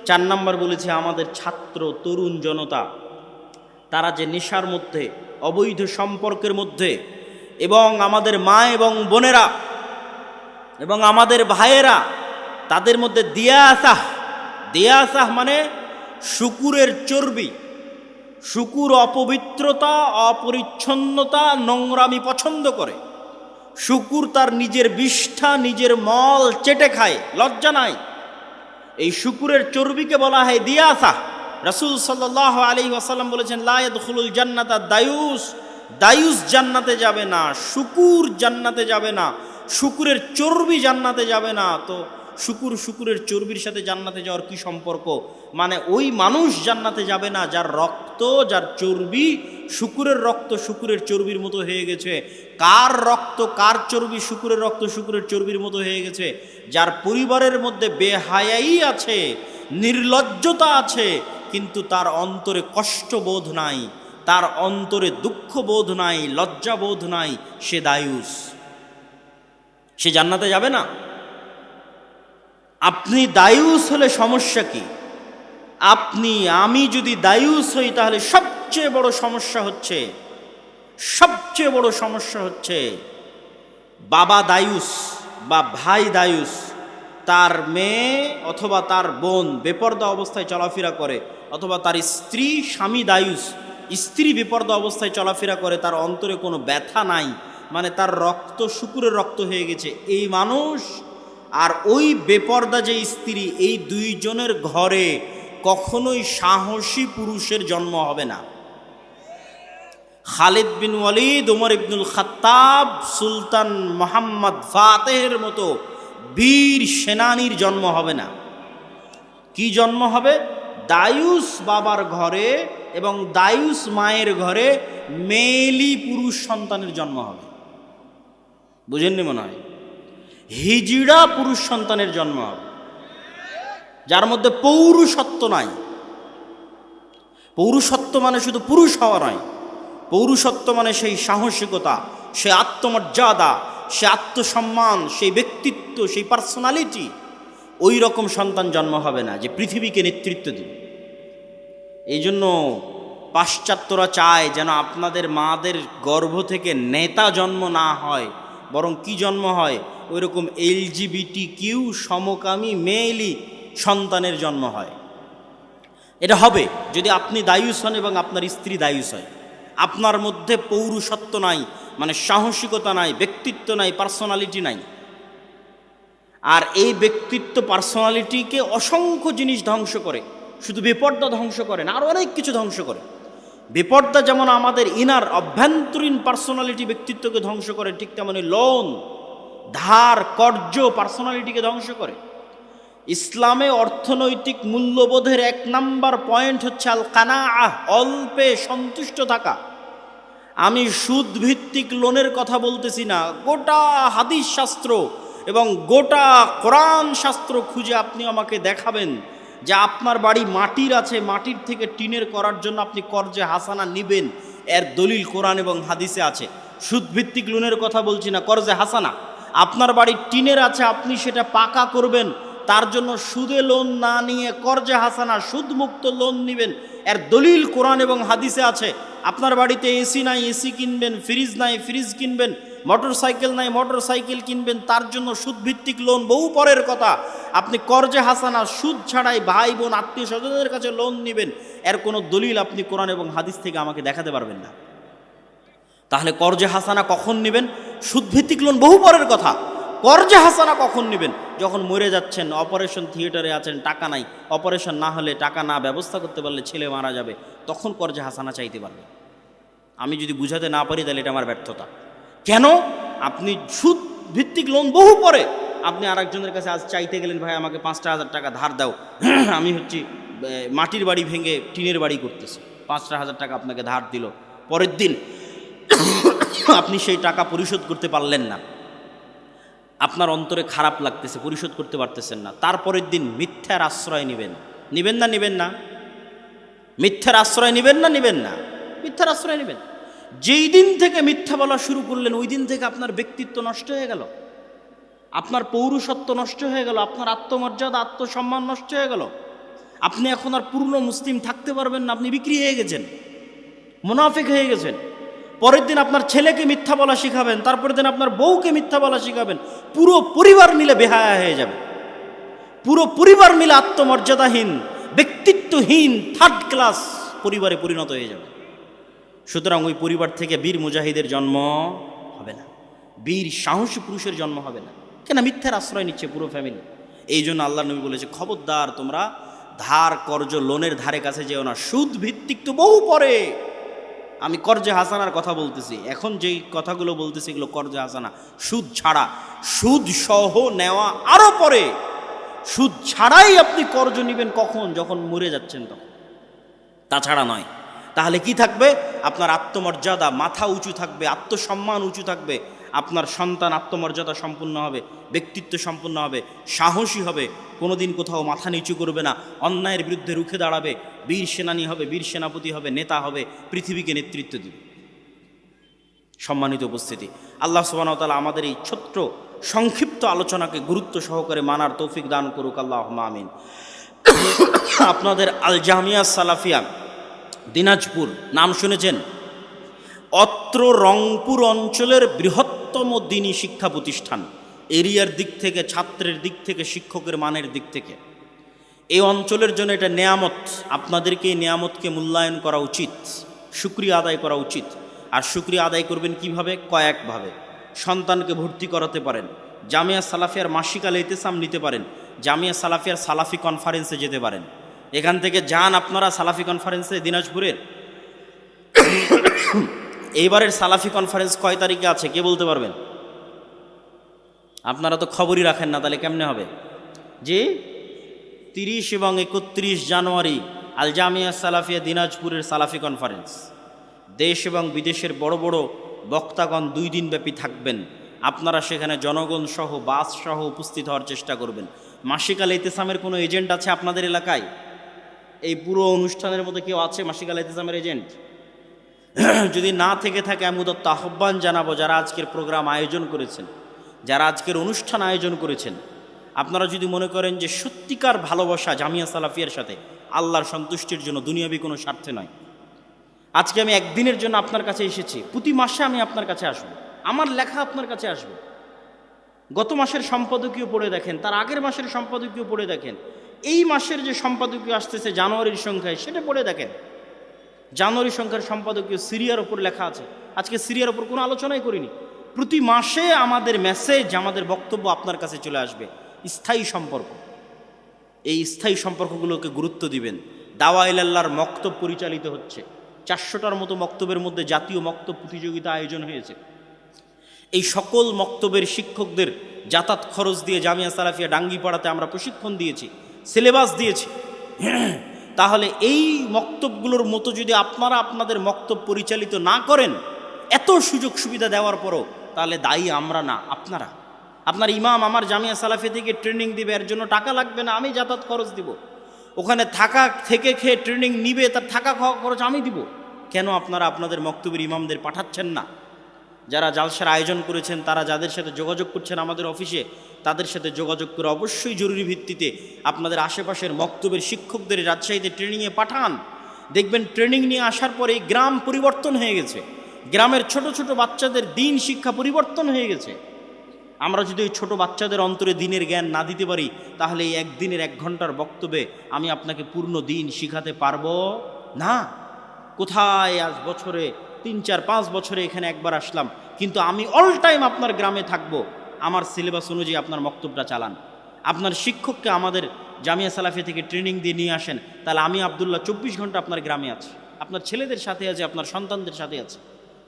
Speaker 1: 4 নাম্বার বলেছি আমাদের ছাত্র তরুণ জনতা, তারা যে নেশার মধ্যে, অবৈধ সম্পর্কের মধ্যে, এবং আমাদের মা এবং বোনেরা এবং আমাদের ভাইয়েরা, তাদের মধ্যে দিয়াসাহ মানে শুকুরের চর্বি। শুকুর অপবিত্রতা, অপরিচ্ছন্নতা, নোংরামি পছন্দ করে। শুকুর তার নিজের বিষ্ঠা, নিজের মল চেটে খায়, লজ্জা নাই। এই শুকুরের চর্বিকে বলা হয় দিয়াসাহ। রাসূল সাল্লাল্লাহু আলাইহি ওয়াসাল্লাম বলেছেন, লা ইয়াদখুলুল জান্নাতা দায়ুস, দায়ুস জান্নাতে যাবে না, শুকুর জান্নাতে যাবে না, শুকুরের চর্বি জান্নাতে যাবে না। তো শুকুরের চর্বির সাথে জান্নাতে যাওয়ার কি সম্পর্ক? মানে ওই মানুষ জান্নাতে যাবে না যার রক্ত, যার চর্বি শুকুরের রক্ত শুকুরের চর্বির মতো হয়ে গেছে। কার রক্ত, কার চর্বি শুকুরের রক্ত শুকুরের চর্বির মতো হয়ে গেছে? যার পরিবারের মধ্যে বেহায়াই আছে, নির্লজ্জতা আছে, কিন্তু তার অন্তরে কষ্টবোধ নাই, তার অন্তরে দুঃখবোধ নাই, লজ্জাবোধ নাই, সে দায়ুস, সে জান্নাতে যাবে না। আপনি দায়ুস হলে সমস্যা কি? আমি যদি দায়ুস হই তাহলে সবচেয়ে বড় সমস্যা হচ্ছে বাবা দায়ুস বা ভাই দায়ুস, তার মেয়ে অথবা তার বোন বেপরদা অবস্থায় চলাফেরা করে, অথবা তার স্বামী দায়ুস, স্ত্রী বেপরদা অবস্থায় চলাফেরা করে, তার অন্তরে কোনো ব্যথা নাই, মানে তার রক্ত শুকুরের রক্ত হয়ে গেছে। এই মানুষ আর ওই বেপরদা যে স্ত্রী, এই দুইজনের ঘরে কখনোই সাহসী পুরুষের জন্ম হবে না। খালিদ বিন ওয়ালিদ, ওমর ইবনুল খাত্তাব, সুলতান মোহাম্মদ ফাতেহের মতো বীর সেনানীর জন্ম হবে না। কি জন্ম হবে? দায়ুস বাবার ঘরে এবং দায়ুস মায়ের ঘরে মেয়েলি পুরুষ সন্তানের জন্ম হবে। বুঝেননি মনে হয়? হিজড়া পুরুষ সন্তানের জন্ম হবে, যার মধ্যে পৌরুষত্ব নাই। পৌরুষত্ব মানে শুধু পুরুষ হওয়া নয়, পৌরুষত্ব মানে সেই সাহসিকতা, সে আত্মমর্যাদা, সে আত্মসম্মান, সেই ব্যক্তিত্ব, সেই পার্সোনালিটি। ওই রকম সন্তান জন্ম হবে না যে পৃথিবীকে নেতৃত্ব দিবে। এই জন্য পাশ্চাত্যরা চায় যেন আপনাদের মাদের গর্ভ থেকে নেতা জন্ম না হয়, বরং কি জন্ম হয়? ওই রকম LGBTQ সমকামী মেয়েলি সন্তানের জন্ম হয়। এটা হবে যদি আপনি দায়ুস হন এবং আপনার স্ত্রী দায়ুস হয়। আপনার মধ্যে পৌরুষত্ব নাই, মানে সাহসিকতা নাই, ব্যক্তিত্ব নাই, পার্সোনালিটি নাই। আর এই ব্যক্তিত্ব পার্সোনালিটিকে অসংখ্য জিনিস ধ্বংস করে, শুধু বেপর্দা ধ্বংস করে না, আরও অনেক কিছু ধ্বংস করে। বেপর্দা যেমন আমাদের ইনার অভ্যন্তরীণ পার্সোনালিটি ব্যক্তিত্বকে ধ্বংস করে, ঠিক তেমনি লোন, ধার, কর্য পার্সোনালিটিকে ধ্বংস করে। ইসলামে অর্থনৈতিক মূল্যবোধের 1 নাম্বার পয়েন্ট হচ্ছে আল কানাআহ, অল্পে সন্তুষ্ট থাকা। আমি সুদ ভিত্তিক লোনের কথা বলতেছি না, গোটা হাদিস শাস্ত্র এবং গোটা কোরআন শাস্ত্র খুঁজে আপনি আমাকে দেখাবেন যে আপনার বাড়ি মাটির আছে, মাটির থেকে টিনের করার জন্য আপনি কর্জে হাসানা নিবেন, এর দলিল কোরআন এবং হাদিসে আছে। সুদ ভিত্তিক লোনের কথা বলছি না, কর্জে হাসানা। আপনার বাড়ি টিনের আছে, আপনি সেটা পাকা করবেন, তার জন্য সুদে লোন না নিয়ে কর্জে হাসানা সুদমুক্ত লোন নেবেন, এর দলিল কোরআন এবং হাদিসে আছে। আপনার বাড়িতে এসি নাই, এসি কিনবেন, ফ্রিজ নাই, ফ্রিজ কিনবেন, মোটর সাইকেল নাই, মোটর সাইকেল কিনবেন, তার জন্য সুদভিত্তিক লোন বহু পরের কথা। আপনি কর্জে হাসানা সুদ ছাড়াই ভাই বোন আত্মীয় স্বজনদের কাছে লোন নেবেন, এর কোনো দলিল আপনি কোরআন এবং হাদিস থেকে আমাকে দেখাতে পারবেন না। তাহলে কর্জে হাসানা কখন নেবেন? সুদভিত্তিক লোন বহু পরের কথা। কর্জে হাসানা কখন নেবেন? যখন মরে যাচ্ছেন, অপারেশন থিয়েটারে আছেন, টাকা নাই, অপারেশন না হলে, টাকা না ব্যবস্থা করতে পারলে ছেলে মারা যাবে, তখন কর্জে হাসানা চাইতে পারবেন। আমি যদি বুঝাতে না পারি তাহলে এটা আমার ব্যর্থতা। কেন? আপনি সুদ ভিত্তিক লোন বহু পরে আপনি আরেকজনের কাছে আজ চাইতে গেলেন, ভাই আমাকে 5,000 টাকা ধার দাও, আমি হচ্ছি মাটির বাড়ি ভেঙে টিনের বাড়ি করতেছি, 5,000 টাকা আপনাকে ধার দিল, পরের দিন আপনি সেই টাকা পরিশোধ করতে পারলেন না, আপনার অন্তরে খারাপ লাগতেছে, পরিশোধ করতে পারতেছেন না। তারপরের দিন মিথ্যার আশ্রয় নেবেন, নেবেন না? নেবেন না? মিথ্যার আশ্রয় নেবেন না? নেবেন না? মিথ্যার আশ্রয় নেবেন। যেই দিন থেকে মিথ্যা বলা শুরু করলেন, ওই দিন থেকে আপনার ব্যক্তিত্ব নষ্ট হয়ে গেল, আপনার পৌরুষত্ব নষ্ট হয়ে গেল, আপনার আত্মমর্যাদা, আত্মসম্মান নষ্ট হয়ে গেল। আপনি এখন আর পূর্ণ মুসলিম থাকতে পারবেন না, আপনি বিক্রি হয়ে গেছেন, মুনাফিক হয়ে গেছেন। পরের দিন আপনার ছেলেকে মিথ্যা বলা শিখাবেন, তারপরের দিন আপনার বউকে মিথ্যা বলা শিখাবেন, পুরো পরিবার মিলে বেহায়া হয়ে যাবে, পুরো পরিবার মিলে আত্মমর্যাদাহীন, ব্যক্তিত্বহীন, থার্ড ক্লাস পরিবারে পরিণত হয়ে যাবে। সুতরাং ওই পরিবার থেকে বীর মুজাহিদের জন্ম হবে না, বীর সাহসী পুরুষের জন্ম হবে না। কেন? মিথ্যার আশ্রয় নিচ্ছে পুরো ফ্যামিলি। এই জন্য আল্লাহ নবী বলেছে, খবরদার তোমরা ধার কর্জ লোনের ধারে কাছে যেও না। সুদ ভিত্তিক তো বহু পরে, আমি কর্জে হাসানার কথা বলতেছি, এখন যেই কথাগুলো বলতেছি এগুলো কর্জে হাসানা, সুদ ছাড়া। সুদ সহ নেওয়া আরও পরে। সুদ ছাড়াই আপনি কর্জ নেবেন কখন? যখন মরে যাচ্ছেন তখন, তাছাড়া নয়। তাহলে কি থাকবে? আপনার আত্মমর্যাদা, মাথা উঁচু থাকবে, আত্মসম্মান উঁচু থাকবে, আপনার সন্তান আত্মমর্যাদা সম্পূর্ণ হবে, ব্যক্তিত্ব সম্পূর্ণ হবে, সাহসী হবে, কোনোদিন কোথাও মাথা নিচু করবে না, অন্যায়ের বিরুদ্ধে রুখে দাঁড়াবে, বীর সেনানী হবে, বীর সেনাপতি হবে, নেতা হবে, পৃথিবীকে নেতৃত্ব দিবে। সম্মানিত উপস্থিতি, আল্লাহ সুবহানাহু ওয়া তাআলা আমাদের এই ছোট্ট সংক্ষিপ্ত আলোচনাকে গুরুত্ব সহকারে মানার তৌফিক দান করুক, আল্লাহুম্মা আমিন। আপনাদের আল জামিয়া সালাফিয়া দিনাজপুর নাম শুনেছেন? অত্র রংপুর অঞ্চলের বৃহত্তম দ্বীনী শিক্ষা প্রতিষ্ঠান, এরিয়ার দিক থেকে, ছাত্রের দিক থেকে, শিক্ষকের মানের দিক থেকে। এই অঞ্চলের জন্য এটা নেয়ামত। আপনাদেরকে এই নেয়ামতকে মূল্যায়ন করা উচিত, শুকরিয়া আদায় করা উচিত। আর শুকরিয়া আদায় করবেন কিভাবে? কয়েকভাবে। সন্তানকে ভর্তি করাতে পারেন, জামিয়া সালাফিয়ার মাসিক আল ইতিসাম নিতে পারেন, জামিয়া সালাফিয়ার সালাফি কনফারেন্সে যেতে পারেন, এখান থেকে যান আপনারা সালাফি কনফারেন্সে দিনাজপুরের। এইবারের সালাফি কনফারেন্স কয় তারিখে আছে কে বলতে পারবেন? আপনারা তো খবরই রাখেন না, তাহলে কেমনে হবে? যে 30 এবং 31 জানুয়ারি আল জামিয়া সালাফিয়া দিনাজপুরের সালাফি কনফারেন্স। দেশ এবং বিদেশের বড় বড় বক্তাগণ 2 দিন ব্যাপী থাকবেন। আপনারা সেখানে জনগণ সহ বাস সহ উপস্থিত হওয়ার চেষ্টা করবেন। মাসিক আল ইতিসামের কোনো এজেন্ট আছে আপনাদের এলাকায়? এই পুরো অনুষ্ঠানের মধ্যে কেউ আছে মাসিক আল ইতিসামের এজেন্ট? যদি না থেকে থাকে আমি উদাত্ত আহ্বান জানাবো, যারা আজকের প্রোগ্রাম আয়োজন করেছেন, যারা আজকের অনুষ্ঠান আয়োজন করেছেন, আপনারা যদি মনে করেন যে সত্যিকার ভালোবাসা জামিয়া সালাফিয়ার সাথে আল্লাহর সন্তুষ্টির জন্য, দুনিয়াবি কোনো স্বার্থে নয়, আজকে আমি একদিনের জন্য আপনার কাছে এসেছি, প্রতি মাসে আমি আপনার কাছে আসবো, আমার লেখা আপনার কাছে আসবে। গত মাসের সম্পাদকীয় পড়ে দেখেন, তার আগের মাসের সম্পাদকীয় পড়ে দেখেন, এই মাসের যে সম্পাদকীয় আসতেছে জানুয়ারির সংখ্যায় সেটা পড়ে দেখেন। জানুয়ারি সংখ্যার সম্পাদকীয় সিরিয়ার ওপর লেখা আছে। আজকে সিরিয়ার ওপর কোনো আলোচনাই করিনি। প্রতি মাসে আমাদের মেসেজ, আমাদের বক্তব্য আপনার কাছে চলে আসবে। স্থায়ী সম্পর্ক, এই স্থায়ী সম্পর্কগুলোকে গুরুত্ব দিবেন। দাওয়া ইলাল্লাহর মক্তব পরিচালিত হচ্ছে। 400টার মতো মক্তবের মধ্যে জাতীয় মক্তব প্রতিযোগিতা আয়োজন হয়েছে। এই সকল মক্তবের শিক্ষকদের যাতায়াত খরচ দিয়ে জামিয়া সালাফিয়া ডাঙ্গিপাড়াতে আমরা প্রশিক্ষণ দিয়েছি, সিলেবাস দিয়েছি। তাহলে এই মক্তবগুলোর মতো যদি আপনারা আপনাদের মক্তব পরিচালিত না করেন, এত সুযোগ সুবিধা দেওয়ার পরও, তাহলে দায়ী আমরা না, আপনারা। আপনার ইমাম আমার জামিয়া সালাফিয়া থেকে ট্রেনিং দিবে, এর জন্য টাকা লাগবে না, আমি যাতায়াত খরচ দিব। ওখানে থাকা থেকে খেয়ে ট্রেনিং নিবে, তার থাকা খাওয়া খরচ আমি দিব। কেন আপনারা আপনাদের মক্তবের ইমামদের পাঠাচ্ছেন না? যারা জালসার আয়োজন করেছেন, তারা যাদের সাথে যোগাযোগ করছেন আমাদের অফিসে, তাদের সাথে যোগাযোগ করে অবশ্যই জরুরি ভিত্তিতে আপনাদের আশেপাশের মক্তবের শিক্ষকদের রাজশাহীতে ট্রেনিংয়ে পাঠান। দেখবেন ট্রেনিং নিয়ে আসার পরে গ্রাম পরিবর্তন হয়ে গেছে। গ্রামের ছোট ছোট বাচ্চাদের দিন শিক্ষা পরিবর্তন হয়ে গেছে। আমরা যদি ওই ছোটো বাচ্চাদের অন্তরে দিনের জ্ঞান না দিতে পারি, তাহলে এই একদিনের 1 ঘন্টার বক্তব্যে আমি আপনাকে পূর্ণ দিন শিখাতে পারবো না। কোথায় আজ বছরে 3-4-5 বছরে এখানে একবার আসলাম, কিন্তু আমি অল টাইম আপনার গ্রামে থাকবো। আমার সিলেবাস অনুযায়ী আপনার বক্তব্যটা চালান। আপনার শিক্ষককে আমাদের জামিয়া সালাফিয়া থেকে ট্রেনিং দিয়ে নিয়ে আসেন, তাহলে আমি আব্দুল্লাহ 24 ঘন্টা আপনার গ্রামে আছি, আপনার ছেলেদের সাথে আছে, আপনার সন্তানদের সাথে আছে।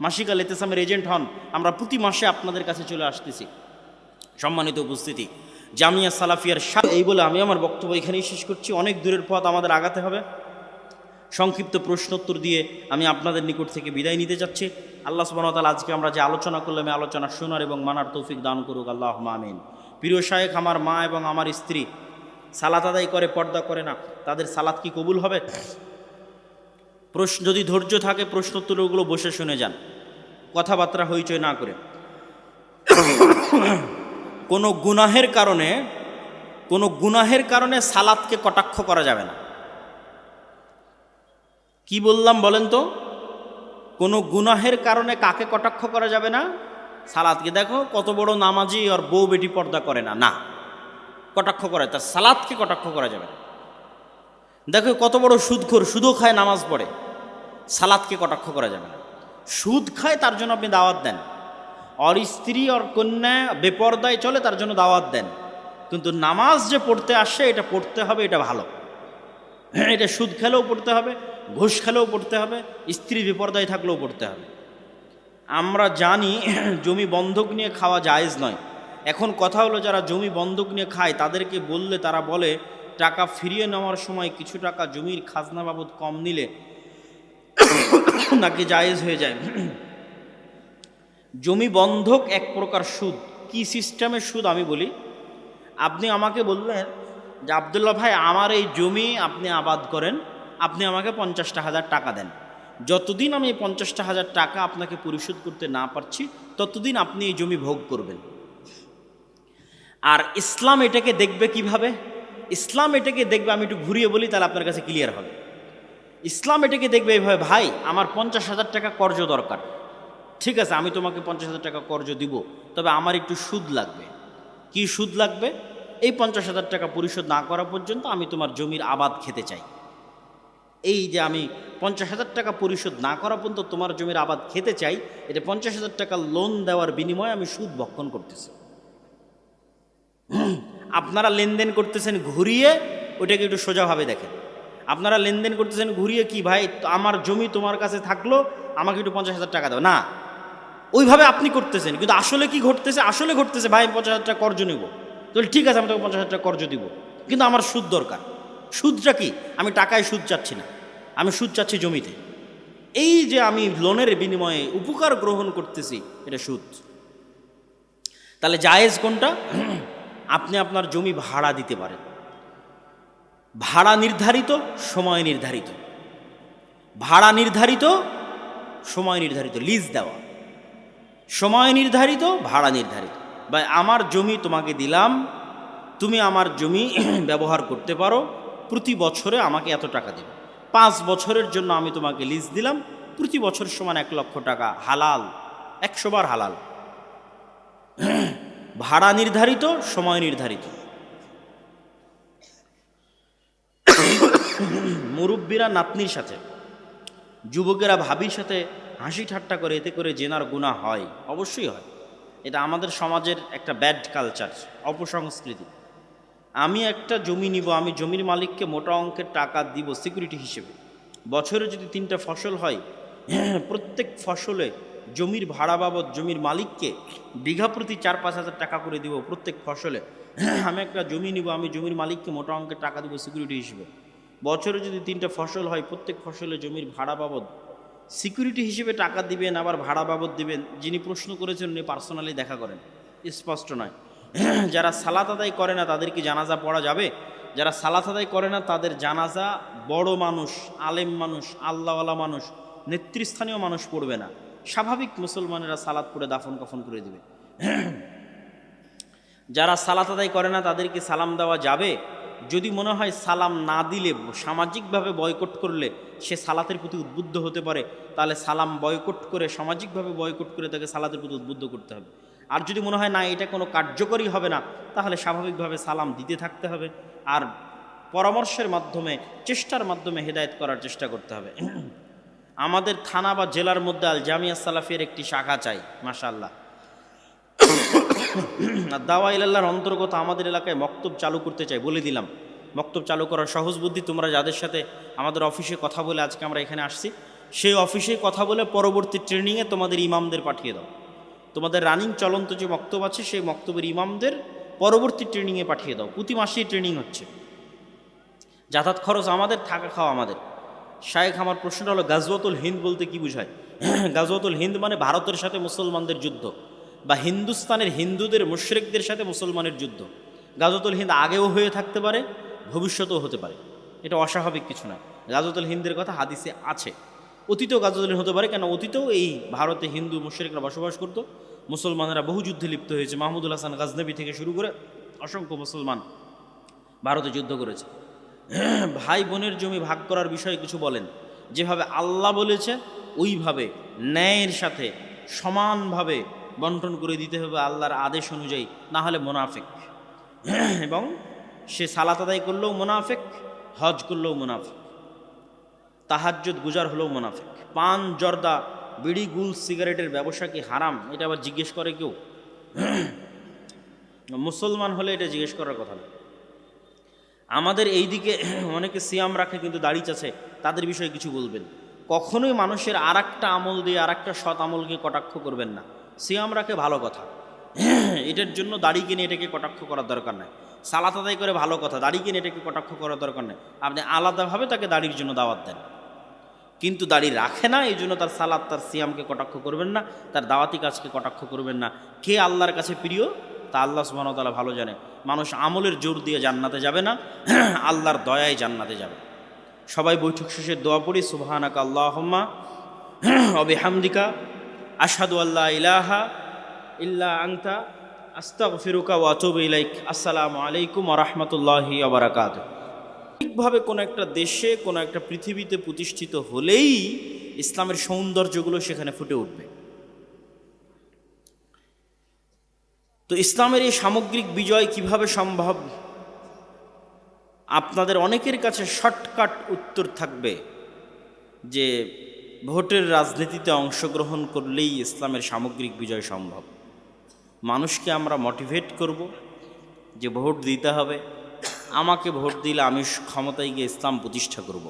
Speaker 1: মাসিক আল ইতিসামের এজেন্ট হন, আমরা প্রতি মাসে আপনাদের কাছে চলে আসতেছি। সম্মানিত উপস্থিতি, জামিয়া সালাফিয়ার সাথে এই বলে আমি আমার বক্তব্য এখানেই শেষ করছি। অনেক দূরের পথ আমাদের আগাতে হবে। সংক্ষিপ্ত প্রশ্নোত্তর দিয়ে আমি আপনাদের নিকট থেকে বিদায় নিতে যাচ্ছি। আল্লাহ সুবহানাহু ওয়া তাআলা আজকে আমরা যে আলোচনা করলাম, এই আলোচনা শোনার এবং মানার তৌফিক দান করুক, আল্লাহুম্মা আমিন। প্রিয় শায়েখ, আমার মা এবং আমার স্ত্রী সালাত আদায় করে, পর্দা করে না, তাদের সালাত কি কবুল হবে? প্রশ্ন যদি ধৈর্য থাকে প্রশ্নোত্তরগুলো বসে শুনে যান, কথাবার্তা হইচই না করে। কোনো গুনাহের কারণে সালাতকে কটাক্ষ করা যাবে না। কি বললাম বলেন তো? কোনো গুনাহের কারণে কাকে কটাক্ষ করা যাবে না? সালাতকে। দেখো কত বড় নামাজি আর বউ বেটি পর্দা করে না, না, কটাক্ষ করে, তার সালাতকে কটাক্ষ করা যাবে না। দেখো কত বড় সুদখোর, সুদও খায় নামাজ পড়ে, সালাতকে কটাক্ষ করা যাবে না। সুদ খায় তার জন্য আপনি দাওয়াত দেন, আর স্ত্রী আর কন্যা বেপর্দায় চলে তার জন্য দাওয়াত দেন, কিন্তু নামাজ যে পড়তে আসে এটা পড়তে হবে, এটা ভালো। এটা সুদ খেলেও পড়তে হবে, ঘুষ খেলেও পড়তে হবে, স্ত্রী বিপর্দায় থাকলেও পড়তে হবে। আমরা জানি জমি বন্ধক নিয়ে খাওয়া জায়েজ নয়। এখন কথা হলো, যারা জমি বন্ধক নিয়ে খায় তাদেরকে বললে তারা বলে টাকা ফিরিয়ে নেওয়ার সময় কিছু টাকা জমির খাজনা বাবদ কম নিলে নাকি জায়েজ হয়ে যায়। জমি বন্ধক এক প্রকার সুদ। কি সিস্টেমের সুদ আমি বলি। আপনি আমাকে বললেন যে আব্দুল্লাহ ভাই, আমার এই জমি আপনি আবাদ করেন, আপনি আমাকে 50,000 টাকা দেন। যতদিন আমি 50,000 টাকা আপনাকে পরিশোধ করতে না পারছি, ততদিন আপনি এই জমি ভোগ করবেন। আর ইসলাম এটাকে দেখবে কিভাবে? ইসলাম এটাকে দেখবে, আমি একটু ঘুরিয়ে বলি তাহলে আপনার কাছে ক্লিয়ার হবে। ইসলাম এটাকে দেখবে এইভাবে, ভাই আমার 50,000 টাকা কর্জ দরকার, ঠিক আছে আমি তোমাকে 50,000 টাকা কর্জ দিব, তবে আমার একটু সুদ লাগবে। কি সুদ লাগবে? এই 50,000 টাকা পরিশোধ না করা পর্যন্ত আমি তোমার জমির আবাদ খেতে চাই। এই যে আমি 50,000 টাকা পরিশোধ না করা পর্যন্ত তোমার জমির আবাদ খেতে চাই, এটা 50,000 টাকা লোন দেওয়ার বিনিময়ে আমি সুদ ভক্ষণ করতেছি। আপনারা লেনদেন করতেছেন ঘুরিয়ে, ওইটাকে একটু সোজাভাবে দেখেন। আপনারা লেনদেন করতেছেন ঘুরিয়ে, কি ভাই আমার জমি তোমার কাছে থাকলো, আমাকে একটু 50,000 টাকা দাও, না ওইভাবে আপনি করতেছেন। কিন্তু আসলে কি ঘটতেছে? আসলে ঘটতেছে ভাই 50,000 টাকা কর্জ নিব, তাহলে ঠিক আছে আমি তোকে 50,000 টাকা কর্জ দিব, কিন্তু আমার সুদ দরকার। সুদটা কি? আমি টাকায় সুদ চাচ্ছি না, আমি সুদ চাচ্ছি জমিতে। এই যে আমি লোনের বিনিময়ে উপকার গ্রহণ করতেছি, এটা সুদ। তাহলে জায়েজ কোনটা? আপনি আপনার জমি ভাড়া দিতে পারেন, ভাড়া নির্ধারিত, সময় নির্ধারিত, ভাড়া নির্ধারিত, সময় নির্ধারিত, লিজ দেওয়া, সময় নির্ধারিত, ভাড়া নির্ধারিত। ভাই আমার জমি তোমাকে দিলাম, তুমি আমার জমি ব্যবহার করতে পারো, প্রতি বছরে আমাকে এত টাকা দেবে, 5 বছরের জন্য আমি তোমাকে লিজ দিলাম, প্রতি বছর সমান 1 লক্ষ টাকা, হালাল, 100 বার হালাল। ভাড়া নির্ধারিত, সময় নির্ধারিত। মুরব্বীরা নাতনির সাথে, যুবকেরা ভাবির সাথে হাসি ঠাট্টা করে, এতে করে জেনার গুনাহ হয়, অবশ্যই হয়। এটা আমাদের সমাজের একটা ব্যাড কালচার, অপসংস্কৃতি। আমি একটা জমি নিব, আমি জমির মালিককে মোটা অঙ্কের টাকা দিব সিকিউরিটি হিসেবে। বছরে যদি 3টা ফসল হয়, প্রত্যেক ফসলে জমির ভাড়া বাবদ জমির মালিককে বিঘা প্রতি 4-5 হাজার টাকা করে দিব প্রত্যেক ফসলে। আমি একটা জমি নিব, আমি জমির মালিককে মোটা অঙ্কের টাকা দিব সিকিউরিটি হিসেবে। বছরে যদি 3টা ফসল হয়, প্রত্যেক ফসলে জমির ভাড়া বাবদ সিকিউরিটি হিসেবে টাকা দিবেন, আবার ভাড়া বাবদ দিবেন। যিনি প্রশ্ন করেছেন উনি পার্সোনালি দেখা করেন, স্পষ্ট নয়। যারা সালাত আদায় করে না তাদের কি জানাজা পড়া যাবে? যারা সালাত আদায় করে না তাদের জানাজা বড় মানুষ, আলেম মানুষ, আল্লাহওয়ালা মানুষ, নেতৃস্থানীয় মানুষ পড়বে না, স্বাভাবিক মুসলমানেরা সালাত পড়ে দাফন কাফন করে দিবে। যারা সালাত আদায় করে না তাদেরকে সালাম দেওয়া যাবে। যদি মনে হয় সালাম না দিলে সামাজিকভাবে বয়কট করলে সে সালাতের প্রতি উদ্বুদ্ধ হতে পারে, তাহলে সালাম বয়কট করে, সামাজিকভাবে বয়কট করে তাকে সালাতের প্রতি উদ্বুদ্ধ করতে হবে। আর যদি মনে হয় না এটা কোনো কার্যকরী হবে না, তাহলে স্বাভাবিকভাবে সালাম দিতে থাকতে হবে, আর পরামর্শের মাধ্যমে, চেষ্টার মাধ্যমে হেদায়েত করার চেষ্টা করতে হবে। আমাদের থানা বা জেলার মধ্যে আল জামিয়া সালাফিয়ার একটি শাখা চাই, মাশাআল্লাহ। দাওয়া ইলাল্লাহর অন্তর্গত আমাদের এলাকায় মক্তব চালু করতে চাই, বলে দিলাম। মক্তব চালু করার সহজ বুদ্ধি, তোমরা যাদের সাথে আমাদের অফিসে কথা বলে আজকে আমরা এখানে আসছি, সেই অফিসে কথা বলে পরবর্তী ট্রেনিংয়ে তোমাদের ইমামদের পাঠিয়ে দাও। তোমাদের রানিং চলন্ত যে মক্তব আছে সেই মক্তবের ইমামদের পরবর্তী ট্রেনিংয়ে পাঠিয়ে দাও। প্রতি মাসেই ট্রেনিং হচ্ছে, যাতায়াত খরচ আমাদের, থাকা খাওয়া আমাদের। শায়েখ, আমার প্রশ্নটা হলো গাজওয়াতুল হিন্দ বলতে কি বোঝায়? গাজওয়াতুল হিন্দ মানে ভারতের সাথে মুসলমানদের যুদ্ধ, বা হিন্দুস্তানের হিন্দুদের মুশরিকদের সাথে মুসলমানের যুদ্ধ। গাজওয়াতুল হিন্দ আগেও হয়ে থাকতে পারে, ভবিষ্যতেও হতে পারে, এটা অস্বাভাবিক কিছু নয়। গাজওয়াতুল হিন্দের কথা হাদিসে আছে। অতীতেও গাজওয়াতুল হিন্দ হতে পারে, কেন অতীতেও এই ভারতে হিন্দু মুশরিকরা বসবাস করত, মুসলমানেরা বহু যুদ্ধে লিপ্ত হয়েছে। মাহমুদুল হাসান গাজনবী থেকে শুরু করে অসংখ্য মুসলমান ভারতে যুদ্ধ করেছে। ভাই বোনের জমি ভাগ করার বিষয়ে কিছু বলেন। যেভাবে আল্লাহ বলেছে ওইভাবে ন্যায়ের সাথে সমানভাবে বন্টন করে দিতে হবে আল্লাহর আদেশ অনুযায়ী, না হলে মুনাফিক। এবং সে সালাত আদায় করলেও মুনাফিক, হজ করলেও মুনাফিক, তাহাজ্জুদ গুজার হলেও মুনাফিক। পান, জর্দা, বিড়ি, গুল, সিগারেটের ব্যবসা কি হারাম? এটা আবার জিজ্ঞেস করে কেউ? মুসলমান হলে এটা জিজ্ঞেস করার কথা না। আমাদের এই দিকে অনেকে সিয়াম রাখে কিন্তু দাড়ি চাচ্ছে, তাদের বিষয়ে কিছু বলবেন। কখনোই মানুষের আর একটা আমল দিয়ে আর একটা সৎ আমলকে কটাক্ষ করবেন না। সিয়াম রাখে ভালো কথা, এটার জন্য দাড়ি কিনে এটাকে কটাক্ষ করার দরকার নেই। সালাত আদায় করে ভালো কথা, দাড়ি কিনে এটাকে কটাক্ষ করার দরকার নেই। আপনি আলাদাভাবে তাকে দাড়ির জন্য দাওয়াত দেন, কিন্তু দাড়ি রাখে না এই জন্য তার সালাত, তার সিয়ামকে কটাক্ষ করবেন না, তার দাওয়াতি কাজকে কটাক্ষ করবেন না। কে আল্লাহর কাছে প্রিয় তা আল্লাহ সুবহানাহু ওয়া তাআলা ভালো জানে। মানুষ আমলের জোর দিয়ে জান্নাতে যাবে না, আল্লাহর দয়ায় জান্নাতে যাবে। সবাই বৈঠক শেষে দোয়া পড়ি, সুবহানাকা আল্লাহুম্মা ওয়া বিহামদিকা আশহাদু আল্লা ইলাহা ইল্লা আনতা আস্তাগফিরুকা ওয়া আতুবু ইলাইক। আসসালামু আলাইকুম ওয়া রাহমাতুল্লাহি ওয়া বারাকাতুহু। ঠিকভাবে কোনো একটা দেশে, কোনো একটা পৃথিবীতে প্রতিষ্ঠিত হলেই ইসলামের সৌন্দর্যগুলো সেখানে ফুটে উঠবে। তো ইসলামের এই সামগ্রিক বিজয় কিভাবে সম্ভব? আপনাদের অনেকের কাছে শর্টকাট উত্তর থাকবে যে ভোটের রাজনীতিতে অংশগ্রহণ করলেই ইসলামের সামগ্রিক বিজয় সম্ভব। মানুষকে আমরা মোটিভেট করব যে ভোট দিতে হবে, আমাকে ভোট দিলে আমি ক্ষমতায় গিয়ে ইসলাম প্রতিষ্ঠা করব।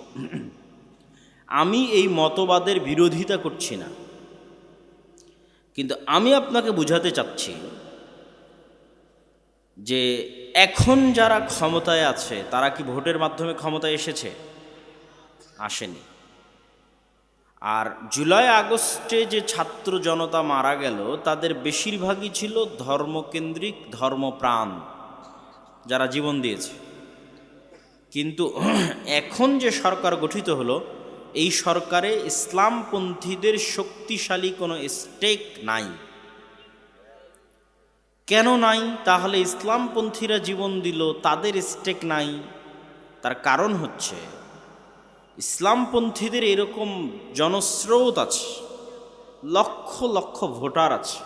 Speaker 1: আমি এই মতবাদের বিরোধিতা করছি না, কিন্তু আমি আপনাকে বুঝাতে চাচ্ছি যে এখন যারা ক্ষমতায় আছে তারা কি ভোটের মাধ্যমে ক্ষমতায় এসেছে? আসেনি। আর জুলাই আগস্টে যে ছাত্র জনতা মারা গেল তাদের বেশিরভাগই ছিল ধর্মকেন্দ্রিক, ধর্মপ্রাণ যারা জীবন দিয়েছে। কিন্তু এখন যে সরকার গঠিত হলো, এই সরকারে ইসলামপন্থীদের শক্তিশালী কোনো স্টেক নাই। কেন নাই? তাহলে ইসলামপন্থীরা জীবন দিল, তাদের স্টেক নাই। তার কারণ হচ্ছে ইসলামপন্থীদের এরকম জনস্রোত আছে, লক্ষ লক্ষ ভোটার আছে,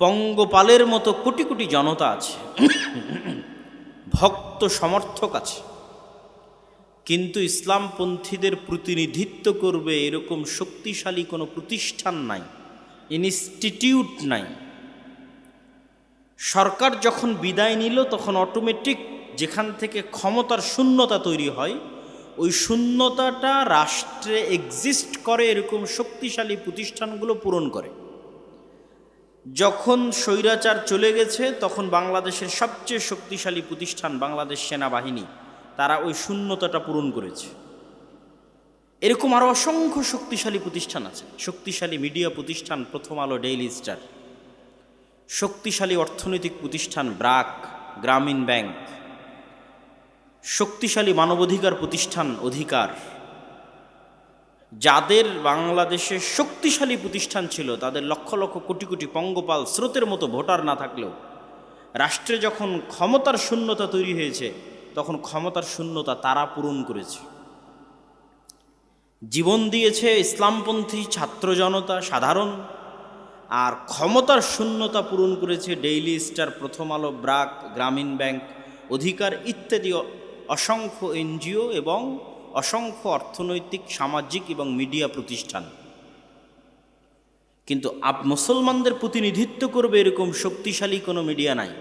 Speaker 1: পঙ্গপালের মতো কোটি কোটি জনতা আছে, ভক্ত সমর্থক আছে, কিন্তু ইসলামপন্থীদের প্রতিনিধিত্ব করবে এরকম শক্তিশালী কোনো প্রতিষ্ঠান নাই, ইনস্টিটিউট নাই। সরকার যখন বিদায় নিল তখন অটোমেটিক যেখান থেকে ক্ষমতার শূন্যতা তৈরি হয়, ওই শূন্যতাটা রাষ্ট্রে এক্সিস্ট করে এরকম শক্তিশালী প্রতিষ্ঠানগুলো পূরণ করে। যখন স্বৈরাচার চলে গেছে তখন বাংলাদেশের সবচেয়ে শক্তিশালী প্রতিষ্ঠান বাংলাদেশ সেনাবাহিনী, তারা ওই শূন্যতাটা পূরণ করেছে। এরকম আরও অসংখ্য শক্তিশালী প্রতিষ্ঠান আছে, শক্তিশালী মিডিয়া প্রতিষ্ঠান প্রথম আলো, ডেইলি স্টার, শক্তিশালী অর্থনৈতিক প্রতিষ্ঠান ব্র্যাক, গ্রামীণ ব্যাংক, শক্তিশালী মানবাধিকার প্রতিষ্ঠান অধিকার। যাদের বাংলাদেশে শক্তিশালী প্রতিষ্ঠান ছিল তাদের লক্ষ লক্ষ কোটি কোটি পঙ্গপাল স্রোতের মতো ভোটার না থাকলেও রাষ্ট্রে যখন ক্ষমতার শূন্যতা তৈরি হয়েছে তখন ক্ষমতার শূন্যতা তারা পূরণ করেছে। জীবন দিয়েছে ইসলামপন্থী ছাত্র জনতা সাধারণ, আর ক্ষমতার শূন্যতা পূরণ করেছে ডেইলি স্টার, প্রথম আলো, ব্র্যাক, গ্রামীণ ব্যাংক, অধিকার ইত্যাদি অসংখ্য এনজিও এবং অসংখ্য অর্থনৈতিক, সামাজিক এবং মিডিয়া প্রতিষ্ঠান। কিন্তু মুসলমানদের প্রতিনিধিত্ব করবে এরকম শক্তিশালী কোনো মিডিয়া নাই,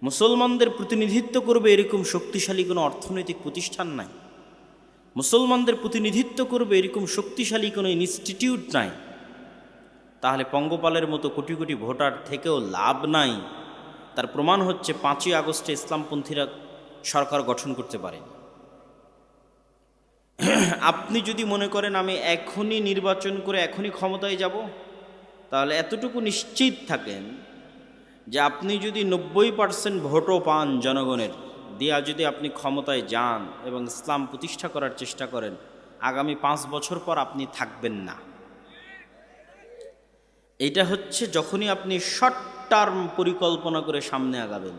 Speaker 1: মুসলমানদের প্রতিনিধিত্ব করবে এরকম শক্তিশালী কোনো অর্থনৈতিক প্রতিষ্ঠান নাই, মুসলমানদের প্রতিনিধিত্ব করবে এরকম শক্তিশালী কোনো ইনস্টিটিউট নাই। তাহলে পঙ্গপালের মতো কোটি কোটি ভোটার থেকেও লাভ নাই। তার প্রমাণ হচ্ছে 5ই আগস্টে ইসলামপন্থীরা সরকার গঠন করতে পারেনি। আপনি যদি মনে করেন আমি এখনই নির্বাচন করে এখনই ক্ষমতায় যাব, তাহলে এতটুকু নিশ্চিত থাকেন যে আপনি যদি 90% ভোটও পান জনগণের দিয়া, যদি আপনি ক্ষমতায় যান এবং ইসলাম প্রতিষ্ঠা করার চেষ্টা করেন, আগামী 5 বছর পর আপনি থাকবেন না। এটা হচ্ছে যখনই আপনি শর্ট টার্ম পরিকল্পনা করে সামনে আগাবেন।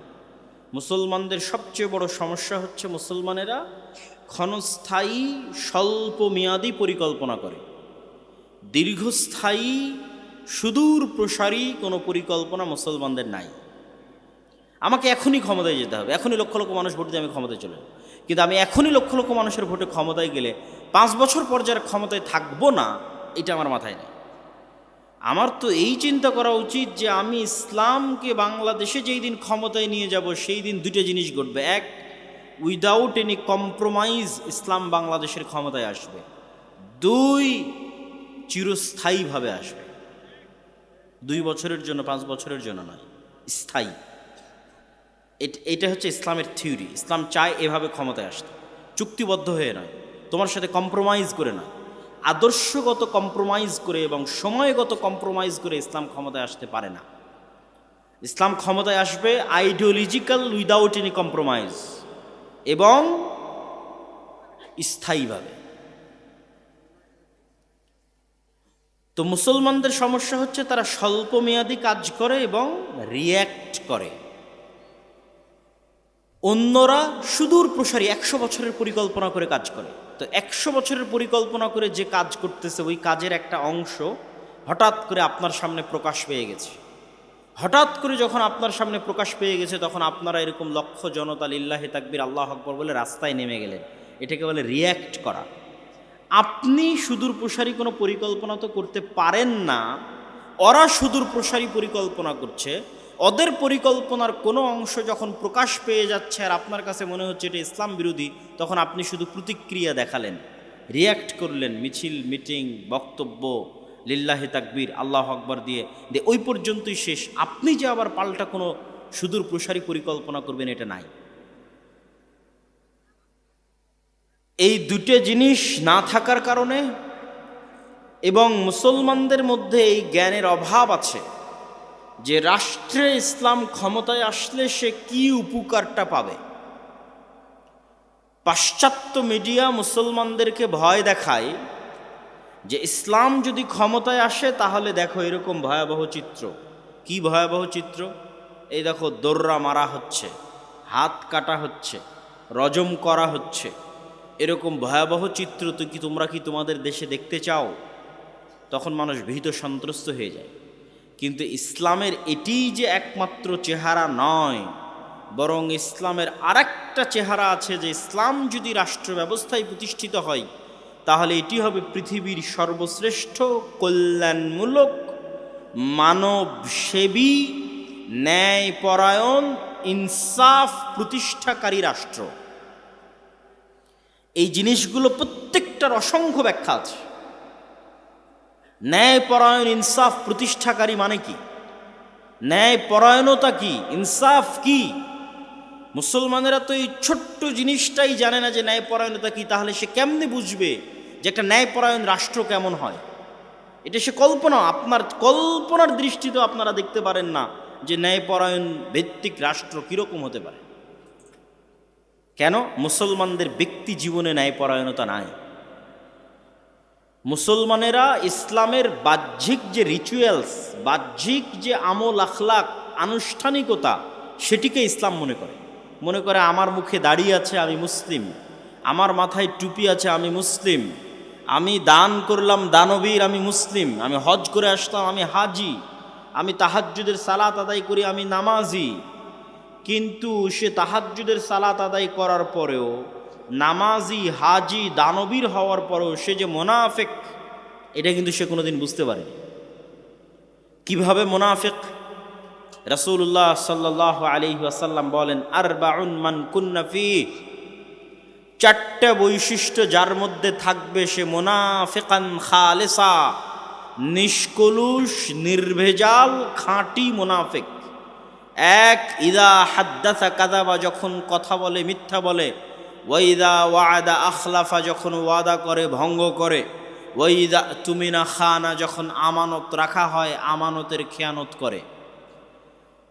Speaker 1: মুসলমানদের সবচেয়ে বড় সমস্যা হচ্ছে মুসলমানেরা ক্ষণস্থায়ী স্বল্প মেয়াদী পরিকল্পনা করে, দীর্ঘস্থায়ী সুদূর প্রসারী কোনো পরিকল্পনা মুসলমানদের নাই। আমাকে এখনই ক্ষমতায় যেতে হবে, এখনই লক্ষ লক্ষ মানুষ ভোট দিয়ে আমি ক্ষমতায় চলে যাব। কিন্তু আমি এখনই লক্ষ লক্ষ মানুষের ভোটে ক্ষমতায় গেলে 5 বছর পর যারা ক্ষমতায় থাকবো না, এটা আমার মাথায় নেই। আমার তো এই চিন্তা করা উচিত যে আমি ইসলামকে বাংলাদেশে যেই দিন ক্ষমতায় নিয়ে যাব সেই দিন 2টা জিনিস ঘটবে। এক, উইদাউট এনি কম্প্রোমাইজ ইসলাম বাংলাদেশের ক্ষমতায় আসবে। 2, চিরস্থায়ীভাবে আসবে। 2 বছরের জন্য, 5 বছরের জন্য নয়, স্থায়ী। এটা হচ্ছে ইসলামের থিওরি। ইসলাম চায় এভাবে ক্ষমতায় আসতে, চুক্তিবদ্ধ হয়ে নয়, তোমার সাথে কম্প্রোমাইজ করে নয়, আদর্শগত কম্প্রোমাইজ করে এবং সময়গত কম্প্রোমাইজ করে ইসলাম ক্ষমতায় আসতে পারে না। ইসলাম ক্ষমতায় আসবে আইডিওলজিক্যাল উইদাউট এনি কম্প্রোমাইজ এবং স্থায়ীভাবে। তো মুসলমানদের সমস্যা হচ্ছে তারা স্বল্পমেয়াদী কাজ করে এবং রিয়্যাক্ট করে। অন্যরা সুদূর প্রসারী 100 বছরের পরিকল্পনা করে কাজ করে। তো 100 বছরের পরিকল্পনা করে যে কাজ করতেছে ওই কাজের একটা অংশ হঠাৎ করে আপনার সামনে প্রকাশ পেয়ে গেছে। হঠাৎ করে যখন আপনার সামনে প্রকাশ পেয়ে গেছে তখন আপনারা এরকম লক্ষ জনতা লিল্লাহি তাকবীর আল্লাহু আকবার বলে রাস্তায় নেমে গেলেন। এটাকে বলে রিয়্যাক্ট করা। আপনি সুদূর প্রসারী কোনো পরিকল্পনা তো করতে পারেন না, ওরা সুদূর প্রসারী পরিকল্পনা করছে, ওদের পরিকল্পনার কোনো অংশ যখন প্রকাশ পেয়ে যাচ্ছে আর আপনার কাছে মনে হচ্ছে এটা ইসলাম বিরোধী, তখন আপনি শুধু প্রতিক্রিয়া দেখালেন, রিয়্যাক্ট করলেন, মিছিল, মিটিং, বক্তব্য, লিল্লাহি তাকবীর, আল্লাহু আকবার দিয়ে ওই পর্যন্তই শেষ। আপনি যে আবার পাল্টা কোনো সুদূর প্রসারী পরিকল্পনা করবেন, এটা নাই। এই দুটো জিনিস না থাকার কারণে এবং মুসলমানদের মধ্যে এই জ্ঞানের অভাব আছে যে রাষ্ট্রে ইসলাম ক্ষমতায় আসলে সে কি উপকারটা পাবে। পাশ্চাত্য মিডিয়া মুসলমানদেরকে ভয় দেখায় যে ইসলাম যদি ক্ষমতায় আসে তাহলে দেখো এরকম ভয়াবহ চিত্র। কি ভয়াবহ চিত্র? এই দেখো দোররা মারা হচ্ছে, হাত কাটা হচ্ছে, রজম করা হচ্ছে, এরকম ভয়াবহ চিত্র তো তোমরা কি তোমাদের দেশে দেখতে চাও? তখন মানুষ ভীত সন্ত্রস্ত হয়ে যায়। কিন্তু ইসলামের এটিই যে একমাত্র চেহারা নয়, বরং ইসলামের আরেকটা চেহারা আছে যে ইসলাম যদি রাষ্ট্র ব্যবস্থায় প্রতিষ্ঠিত হয় তাহলে এটি হবে পৃথিবীর সর্বশ্রেষ্ঠ কল্যাণমূলক, মানবসেবী, ন্যায়পরায়ণ, ইনসাফ প্রতিষ্ঠাকারী রাষ্ট্র। এই জিনিসগুলো প্রত্যেকটার অসংখ্য ব্যাখ্যা আছে। ন্যায়পরায়ণ, ইনসাফ প্রতিষ্ঠাকারী মানে কি? ন্যায়পরায়ণতা কি? ইনসাফ কি? মুসলমানেরা তো এই ছোট্ট জিনিসটাই জানে না যে ন্যায়পরায়ণতা কি। তাহলে সে কেমনে বুঝবে যে একটা ন্যায়পরায়ণ রাষ্ট্র কেমন হয়? এটা সে কল্পনা, আপনার কল্পনার দৃষ্টিতে আপনারা দেখতে পারেন না যে ন্যায়পরায়ণ ভিত্তিক রাষ্ট্র কীরকম হতে পারে। কেন? মুসলমানদের ব্যক্তি জীবনে ন্যায়পরায়ণতা নাই। মুসলমানেরা ইসলামের বাহ্যিক যে রিচুয়ালস, বাহ্যিক যে আমল আখলাক, আনুষ্ঠানিকতা, সেটিকে ইসলাম মনে করে আমার মুখে দাড়ি আছে আমি মুসলিম, আমার মাথায় টুপি আছে আমি মুসলিম, আমি দান করলাম দানবীর আমি মুসলিম, আমি হজ করে আসলাম আমি হাজি, আমি তাহাজ্জুদের সালাত আদায় করি আমি নামাজি। কিন্তু সে তাহাজ্জুদের সালাত আদায় করার পরেও, নামাজি, হাজি, দানবীর হওয়ার পরেও সে যে মুনাফিক, এটা কিন্তু সে কোনোদিন বুঝতে পারেনি। কিভাবে মুনাফিক? রাসূলুল্লাহ সাল্লাল্লাহু আলাইহি ওয়াসাল্লাম বলেন, আরবাউন মান কুন্না ফি, চারটা বৈশিষ্ট্য যার মধ্যে থাকবে সে মুনাফিকান খালেসা, নিষ্কলুষ, নির্ভেজাল, খাঁটি মুনাফিক। এক, ইদা হাদ্দাসা কাযাবা, যখন কথা বলে মিথ্যা বলে, ওয়াইদা ওয়াদা আখলাফা, যখন ওয়াদা করে ভঙ্গ করে, ওয়াইদা তুমিনা খানা, যখন আমানত রাখা হয় আমানতের খেয়ানত করে।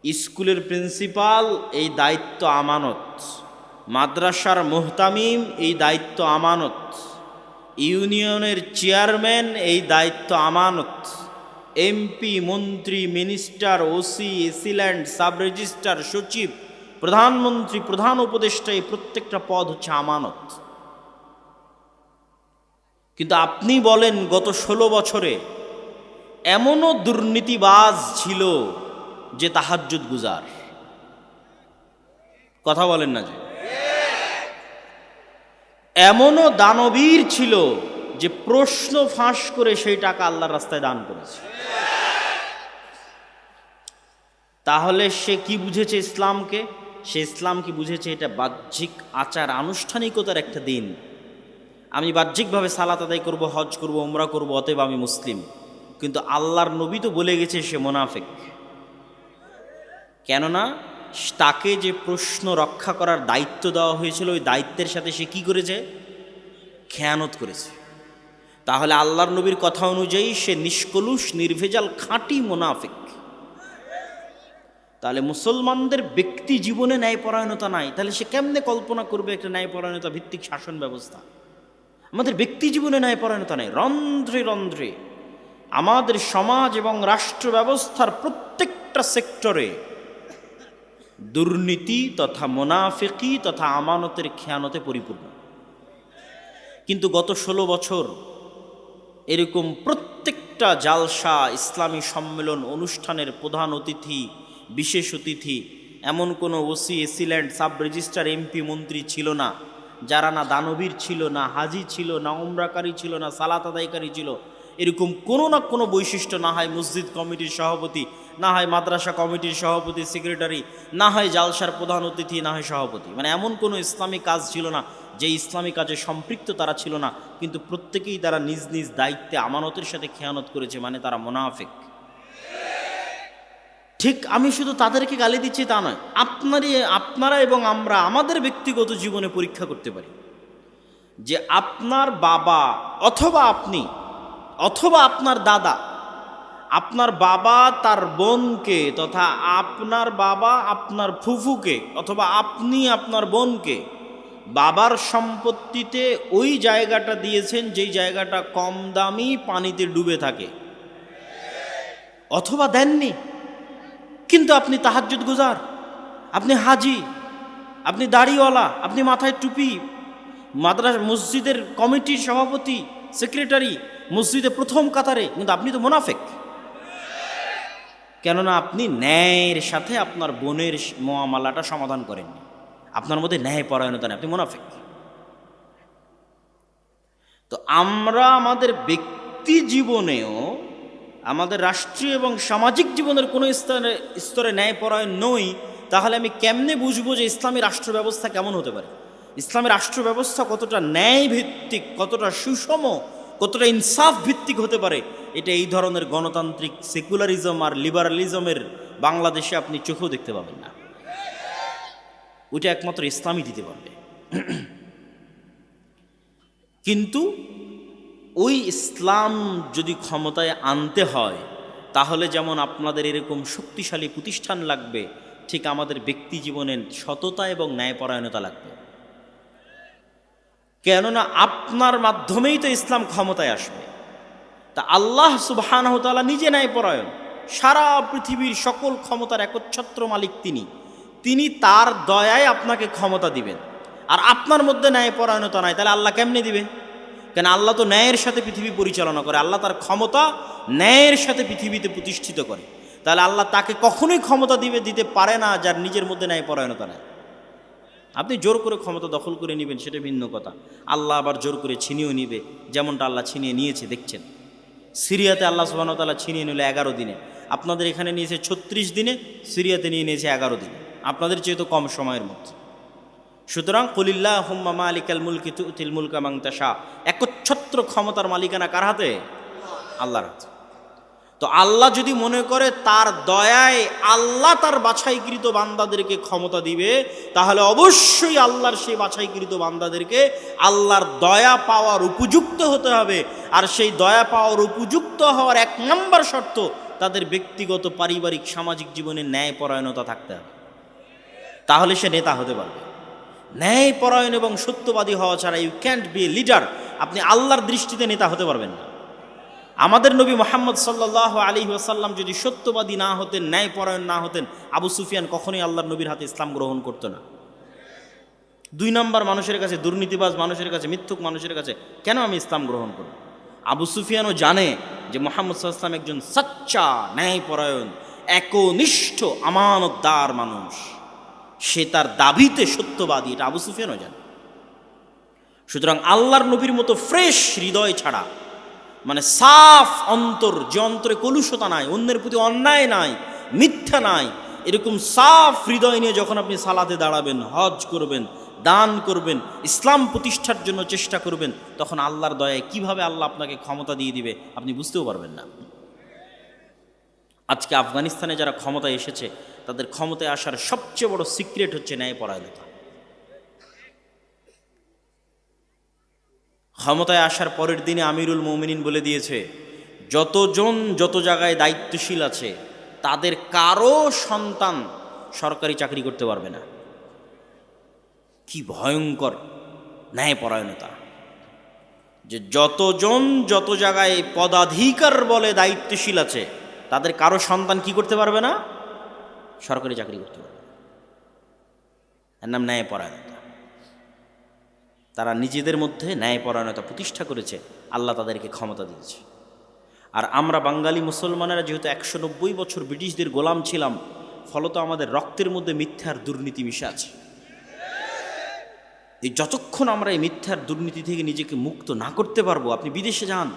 Speaker 1: স্কুলের প্রিন্সিপাল এই দায়িত্ব আমানত, মাদ্রাসার মুহতামিম এই দায়িত্ব আমানত, ইউনিয়নের চেয়ারম্যান এই দায়িত্ব আমানত, এমপি, মন্ত্রী, minister, OC, AC land, sub registrar, সচিব, প্রধানমন্ত্রী, প্রধান উপদেষ্টা, এই প্রত্যেকটা পদ হচ্ছে আমানত। কিন্তু আপনি বলেন গত 16 বছরে এমনও দুর্নীতিবাজ ছিল যে তাহাজ্জুদ গুজার। কথা বলেন না যে? এমনও দানবীর ছিল যে প্রশ্ন ফাঁস করে সেই টাকা আল্লাহর রাস্তায় দান করেছে। তাহলে সে কি বুঝেছে ইসলামকে? সে ইসলাম কি বুঝেছে? এটা বাহ্যিক আচার আনুষ্ঠানিকতার একটা দিন। আমি বাহ্যিকভাবে সালাত আদায় করব, হজ করব, উমরা করব, অতএব আমি মুসলিম। কিন্তু আল্লাহর নবী তো বলে গেছে সে মুনাফিক। কেননা তাকে যে প্রশ্ন রক্ষা করার দায়িত্ব দেওয়া হয়েছিল, ওই দায়িত্বের সাথে সে কি করেছে? খেয়ানত করেছে। তাহলে আল্লাহর নবীর কথা অনুযায়ী সে নিষ্কলুষ, নির্ভেজাল, খাঁটি মুনাফিক। তাহলে মুসলমানদের ব্যক্তি জীবনে ন্যায়পরায়ণতা নাই, তাহলে সে কেমনে কল্পনা করবে একটা ন্যায়পরায়ণতা ভিত্তিক শাসন ব্যবস্থা? আমাদের ব্যক্তি জীবনে ন্যায়পরায়ণতা নেই। রন্ধ্রে রন্ধ্রে আমাদের সমাজ এবং রাষ্ট্র ব্যবস্থার প্রত্যেকটা সেক্টরে দুর্নীতি তথা মুনাফিকি তথা আমানতের খেয়ানতে পরিপূর্ণ। কিন্তু গত 16 বছর এরকম প্রত্যেকটা জালসা, ইসলামী সম্মেলন, অনুষ্ঠানের প্রধান অতিথি, বিশেষ অতিথি এমন কোনো OC, AC land, sub registrar, MP, মন্ত্রী ছিল না যারা না দানবীর ছিল, না হাজি ছিল, না উমরাকারী ছিল, না সালাত আদায়কারী ছিল। এরকম কোনো না কোনো বৈশিষ্ট্য না হয় মসজিদ কমিটির সভাপতি না হয় মাদ্রাসা কমিটির সভাপতি সেক্রেটারি, না হয় জালসার প্রধান অতিথি, না হয় সভাপতি। মানে এমন কোনো ইসলামী কাজ ছিল না যে ইসলামী কাজে সম্পৃক্ত তারা ছিল না, কিন্তু প্রত্যেকেই তারা নিজ নিজ দায়িত্বে আমানতের সাথে খেয়ানত করেছে, মানে তারা মুনাফিক। ঠিক আমি শুধু তাদেরকে গালি দিচ্ছি তা নয়, আপনারা এবং আমরা আমাদের ব্যক্তিগত জীবনে পরীক্ষা করতে পারি যে আপনার বাবা অথবা আপনি অথবা আপনার দাদা, আপনার বাবা তার বোনকে, তথা আপনার বাবা আপনার ফুফুকে, অথবা আপনি আপনার বোনকে বাবার সম্পত্তিতে ওই জায়গাটা দিয়েছেন যেই জায়গাটা কম দামি, পানিতে ডুবে থাকে, অথবা দেননি, কিন্তু আপনি তাহাজ্জুদ গুজার, আপনি হাজি, আপনি দাড়িওয়ালা, আপনি মাথায় টুপি, মাদ্রাসা মসজিদের কমিটির সভাপতি সেক্রেটারি, মসজিদে প্রথম কাতারে, কিন্তু আপনি তো মুনাফিক। কেননা আপনি ন্যায়ের সাথে আপনার বোনের মুআমালাটা সমাধান করেননি, আপনার মধ্যে ন্যায় পরায়ণতা নেই, আপনি মুনাফিক। তো আমরা আমাদের ব্যক্তি জীবনেও, আমাদের রাষ্ট্রীয় এবং সামাজিক জীবনের কোনো স্তরে ন্যায় পরায়ণ নই, তাহলে আমি কেমনে বুঝবো যে ইসলামী রাষ্ট্র ব্যবস্থা কেমন হতে পারে, ইসলামী রাষ্ট্র ব্যবস্থা কতটা ন্যায় ভিত্তিক, কতটা সুষম, কতটা ইনসাফ ভিত্তিক হতে পারে? এটা এই ধরনের গণতান্ত্রিক সেকুলারিজম আর লিবারালিজমের বাংলাদেশে আপনি চোখেও দেখতে পাবেন না। ওইটা একমাত্র ইসলামই দিতে পারবে। কিন্তু ওই ইসলাম যদি ক্ষমতায় আনতে হয়, তাহলে যেমন আপনাদের এরকম শক্তিশালী প্রতিষ্ঠান লাগবে, ঠিক আমাদের ব্যক্তি জীবনের সততা এবং ন্যায়পরায়ণতা লাগবে। কেননা আপনার মাধ্যমেই তো ইসলাম ক্ষমতায় আসবে। তা আল্লাহ সুবহানাহু ওয়া তাআলা নিজে ন্যায়পরায়ণ, সারা পৃথিবীর সকল ক্ষমতার একচ্ছত্র মালিক তিনি তার দয়ায় আপনাকে ক্ষমতা দিবেন। আর আপনার মধ্যে ন্যায়পরায়ণতা নাই, তাহলে আল্লাহ কেমনে দিবে? কেন আল্লাহ তো ন্যায়ের সাথে পৃথিবী পরিচালনা করে, আল্লাহ তার ক্ষমতা ন্যায়ের সাথে পৃথিবীতে প্রতিষ্ঠিত করে। তাহলে আল্লাহ তাকে কখনোই ক্ষমতা দিতে পারে না যার নিজের মধ্যে ন্যায়পরায়ণতা নাই। আপনি জোর করে ক্ষমতা দখল করে নেবেন, সেটা ভিন্ন কথা। আল্লাহ আবার জোর করে ছিনিয়েও নিবে, যেমনটা আল্লাহ ছিনিয়ে নিয়েছে দেখছেন। সিরিয়াতে আল্লাহ সুবহানাহু ওয়া তাআলা ছিনিয়ে নিল 11 দিনে, আপনাদের এখানে নিয়েছে 36 দিনে, সিরিয়াতে নিয়ে নিয়েছে 11 দিনে, আপনাদের চেয়ে তো কম সময়ের মধ্যে। সুতরাং কুলিল্লাহুম্মা মালিকাল মুলকি তুতিল মুলকা মান তাশা, একচ্ছত্র ক্ষমতার মালিকানা কার হাতে? আল্লাহর হাতে। তো আল্লাহ যদি মনে করে তার দয়ায় আল্লাহ তার বাছাইকৃত বান্দাদেরকে ক্ষমতা দিবে, তাহলে অবশ্যই আল্লাহর সেই বাছাইকৃত বান্দাদেরকে আল্লাহর দয়া পাওয়ার উপযুক্ত হতে হবে। আর সেই দয়া পাওয়ার উপযুক্ত হওয়ার 1 নম্বর শর্ত, তাদের ব্যক্তিগত, পারিবারিক, সামাজিক জীবনে ন্যায়পরায়ণতা থাকতে হবে, তাহলে সে নেতা হতে পারবে। ন্যায়পরায়ণ এবং সত্যবাদী হওয়া ছাড়া you can't be a leader. আপনি আল্লাহর দৃষ্টিতে নেতা হতে পারবেন না। আমাদের নবী মুহাম্মদ সাল্লাল্লাহু আলাইহি ওয়াসাল্লাম যদি সত্যবাদী না হতেন, ন্যায়পরায়ণ না হতেন, আবু সুফিয়ান কখনোই আল্লাহর নবীর হাতে ইসলাম গ্রহণ করতো না। 2 নম্বর মানুষের কাছে, দুর্নীতিবাজ মানুষের কাছে, মিথ্যুক মানুষের কাছে কেন আমি ইসলাম গ্রহণ করব? আবু সুফিয়ানও জানে যে মুহাম্মদ সাল্লাল্লাহু আলাইহি ওয়াসাল্লাম একজন সচ্চা, ন্যায়পরায়ণ, একনিষ্ঠ, আমানতদার মানুষ, সে তার দাবিতে সত্যবাদী, এটা আবু সুফিয়ানও জানে। সুতরাং আল্লাহর নবীর মতো ফ্রেশ হৃদয় ছাড়া, মানে সাফ অন্তর, যে অন্তরে কলুষতা নাই, অন্যের প্রতি অন্যায় নাই, মিথ্যা নাই, এরকম সাফ হৃদয় নিয়ে যখন আপনি সালাতে দাঁড়াবেন, হজ করবেন, দান করবেন, ইসলাম প্রতিষ্ঠার জন্য চেষ্টা করবেন, তখন আল্লাহর দয়ায় কিভাবে আল্লাহ আপনাকে ক্ষমতা দিয়ে দিবে আপনি বুঝতেও পারবেন না। আজকে আফগানিস্তানে যারা ক্ষমতায় এসেছে, তাদের ক্ষমতায় আসার সবচেয়ে বড় সিক্রেট হচ্ছে ন্যায়পরায়ণতা। ক্ষমতায় আসার পরের দিনে আমিরুল মুমিনিন বলে দিয়েছে, যতজন যত জায়গায় দায়িত্বশীল আছে তাদের কারো সন্তান সরকারি চাকরি করতে পারবে না। কি ভয়ঙ্কর ন্যায়পরায়ণতা! যে যতজন যত জায়গায় পদাধিকার বলে দায়িত্বশীল আছে, তাদের কারো সন্তান কি করতে পারবে না? সরকারি চাকরি করতে পারবে। এর নাম ন্যায়পরায়ণতা। তারা নিজেদের মধ্যে ন্যায়পরায়ণতা প্রতিষ্ঠা করেছে, আল্লাহ তাদেরকে ক্ষমতা দিয়েছে। আর আমরা বাঙালি মুসলমানেরা যেহেতু 190 বছর ব্রিটিশদের গোলাম ছিলাম, ফলত আমাদের রক্তের মধ্যে মিথ্যার দুর্নীতি মিশে আছে। এই যতক্ষণ আমরা এই মিথ্যার দুর্নীতি থেকে নিজেকে মুক্ত না করতে পারবো, আপনি বিদেশে যান,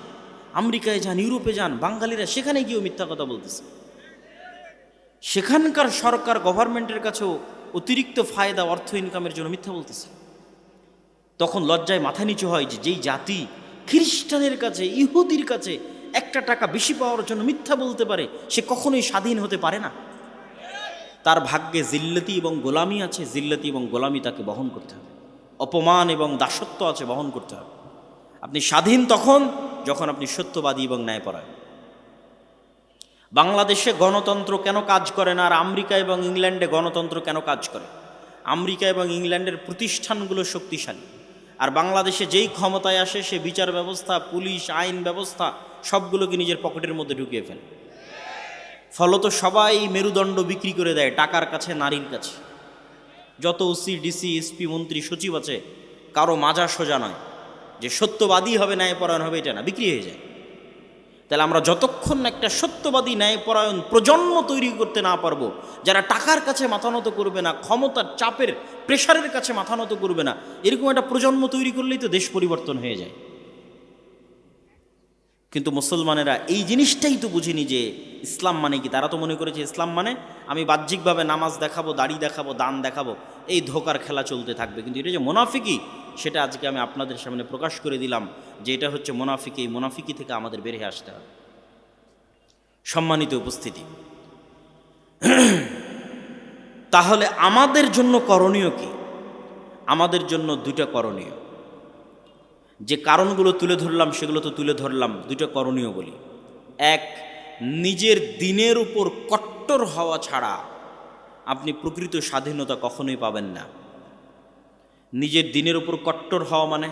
Speaker 1: আমেরিকায় যান, ইউরোপে যান, বাঙালিরা সেখানে গিয়েও মিথ্যা কথা বলতেছে। সেখানকার সরকার গভর্নমেন্টের কাছেও অতিরিক্ত ফায়দা অর্থ ইনকামের জন্য মিথ্যা বলতেছে। তখন লজ্জায় মাথা নিচু হয় যে যেই জাতি খ্রিস্টানের কাছে, ইহুদির কাছে একটা টাকা বেশি পাওয়ার জন্য মিথ্যা বলতে পারে, সে কখনোই স্বাধীন হতে পারে না। তার ভাগ্যে জিল্লতি এবং গোলামি আছে, জিল্লতি এবং গোলামি তাকে বহন করতে হবে, অপমান এবং দাসত্ব আছে, বহন করতে হবে। আপনি স্বাধীন তখন যখন আপনি সত্যবাদী এবং ন্যায়পরায়ণ। বাংলাদেশে গণতন্ত্র কেন কাজ করে না, আর আমেরিকা এবং ইংল্যান্ডে গণতন্ত্র কেন কাজ করে? আমেরিকা এবং ইংল্যান্ডের প্রতিষ্ঠানগুলো শক্তিশালী, আর বাংলাদেশে যেই ক্ষমতায় আসে সে বিচার ব্যবস্থা, পুলিশ, আইন ব্যবস্থা সবগুলোকে নিজের পকেটের মধ্যে ঢুকিয়ে ফেলে। ফলত সবাই মেরুদণ্ড বিক্রি করে দেয় টাকার কাছে, নারীর কাছে। যত ওসি, ডিসি, এসপি, মন্ত্রী, সচিব আছে, কারো মাজা সোজা নয় যে সত্যবাদী হবে, ন্যায়পরায়ণ হবে, এটা না, বিক্রি হয়ে যায়। তাহলে আমরা যতক্ষণ একটা সত্যবাদী, ন্যায়পরায়ণ প্রজন্ম তৈরি করতে না পারবো, যারা টাকার কাছে মাথা নত করবে না, ক্ষমতার চাপের প্রেশারের কাছে মাথা নত করবে না, এরকম একটা প্রজন্ম তৈরি করলেই তো দেশ পরিবর্তন হয়ে যায়। কিন্তু মুসলমানেরা এই জিনিসটাই তো বুঝেনি যে ইসলাম মানে কি। তারা তো মনে করেছে ইসলাম মানে আমি বাহ্যিকভাবে নামাজ দেখাবো, দাড়ি দেখাবো, দান দেখাবো, এই ধোকার খেলা চলতে থাকবে। কিন্তু এটা যে মুনাফিকি, সেটা আজকে আমি আপনাদের সামনে প্রকাশ করে দিলাম যে এটা হচ্ছে মুনাফিকি। এই মুনাফিকি থেকে আমাদের বেরিয়ে আসতে হবে। সম্মানিত উপস্থিতি, তাহলে আমাদের জন্য করণীয় কি? আমাদের জন্য দুটো করণীয়। যে কারণগুলো তুলে ধরলাম সেগুলো তো তুলে ধরলাম, দুটো করণীয় বলি। এক, নিজের দিনের উপর কট্টর হওয়া ছাড়া আপনি প্রকৃত স্বাধীনতা কখনোই পাবেন না। নিজের দিনের উপর কট্টর হওয়া মানে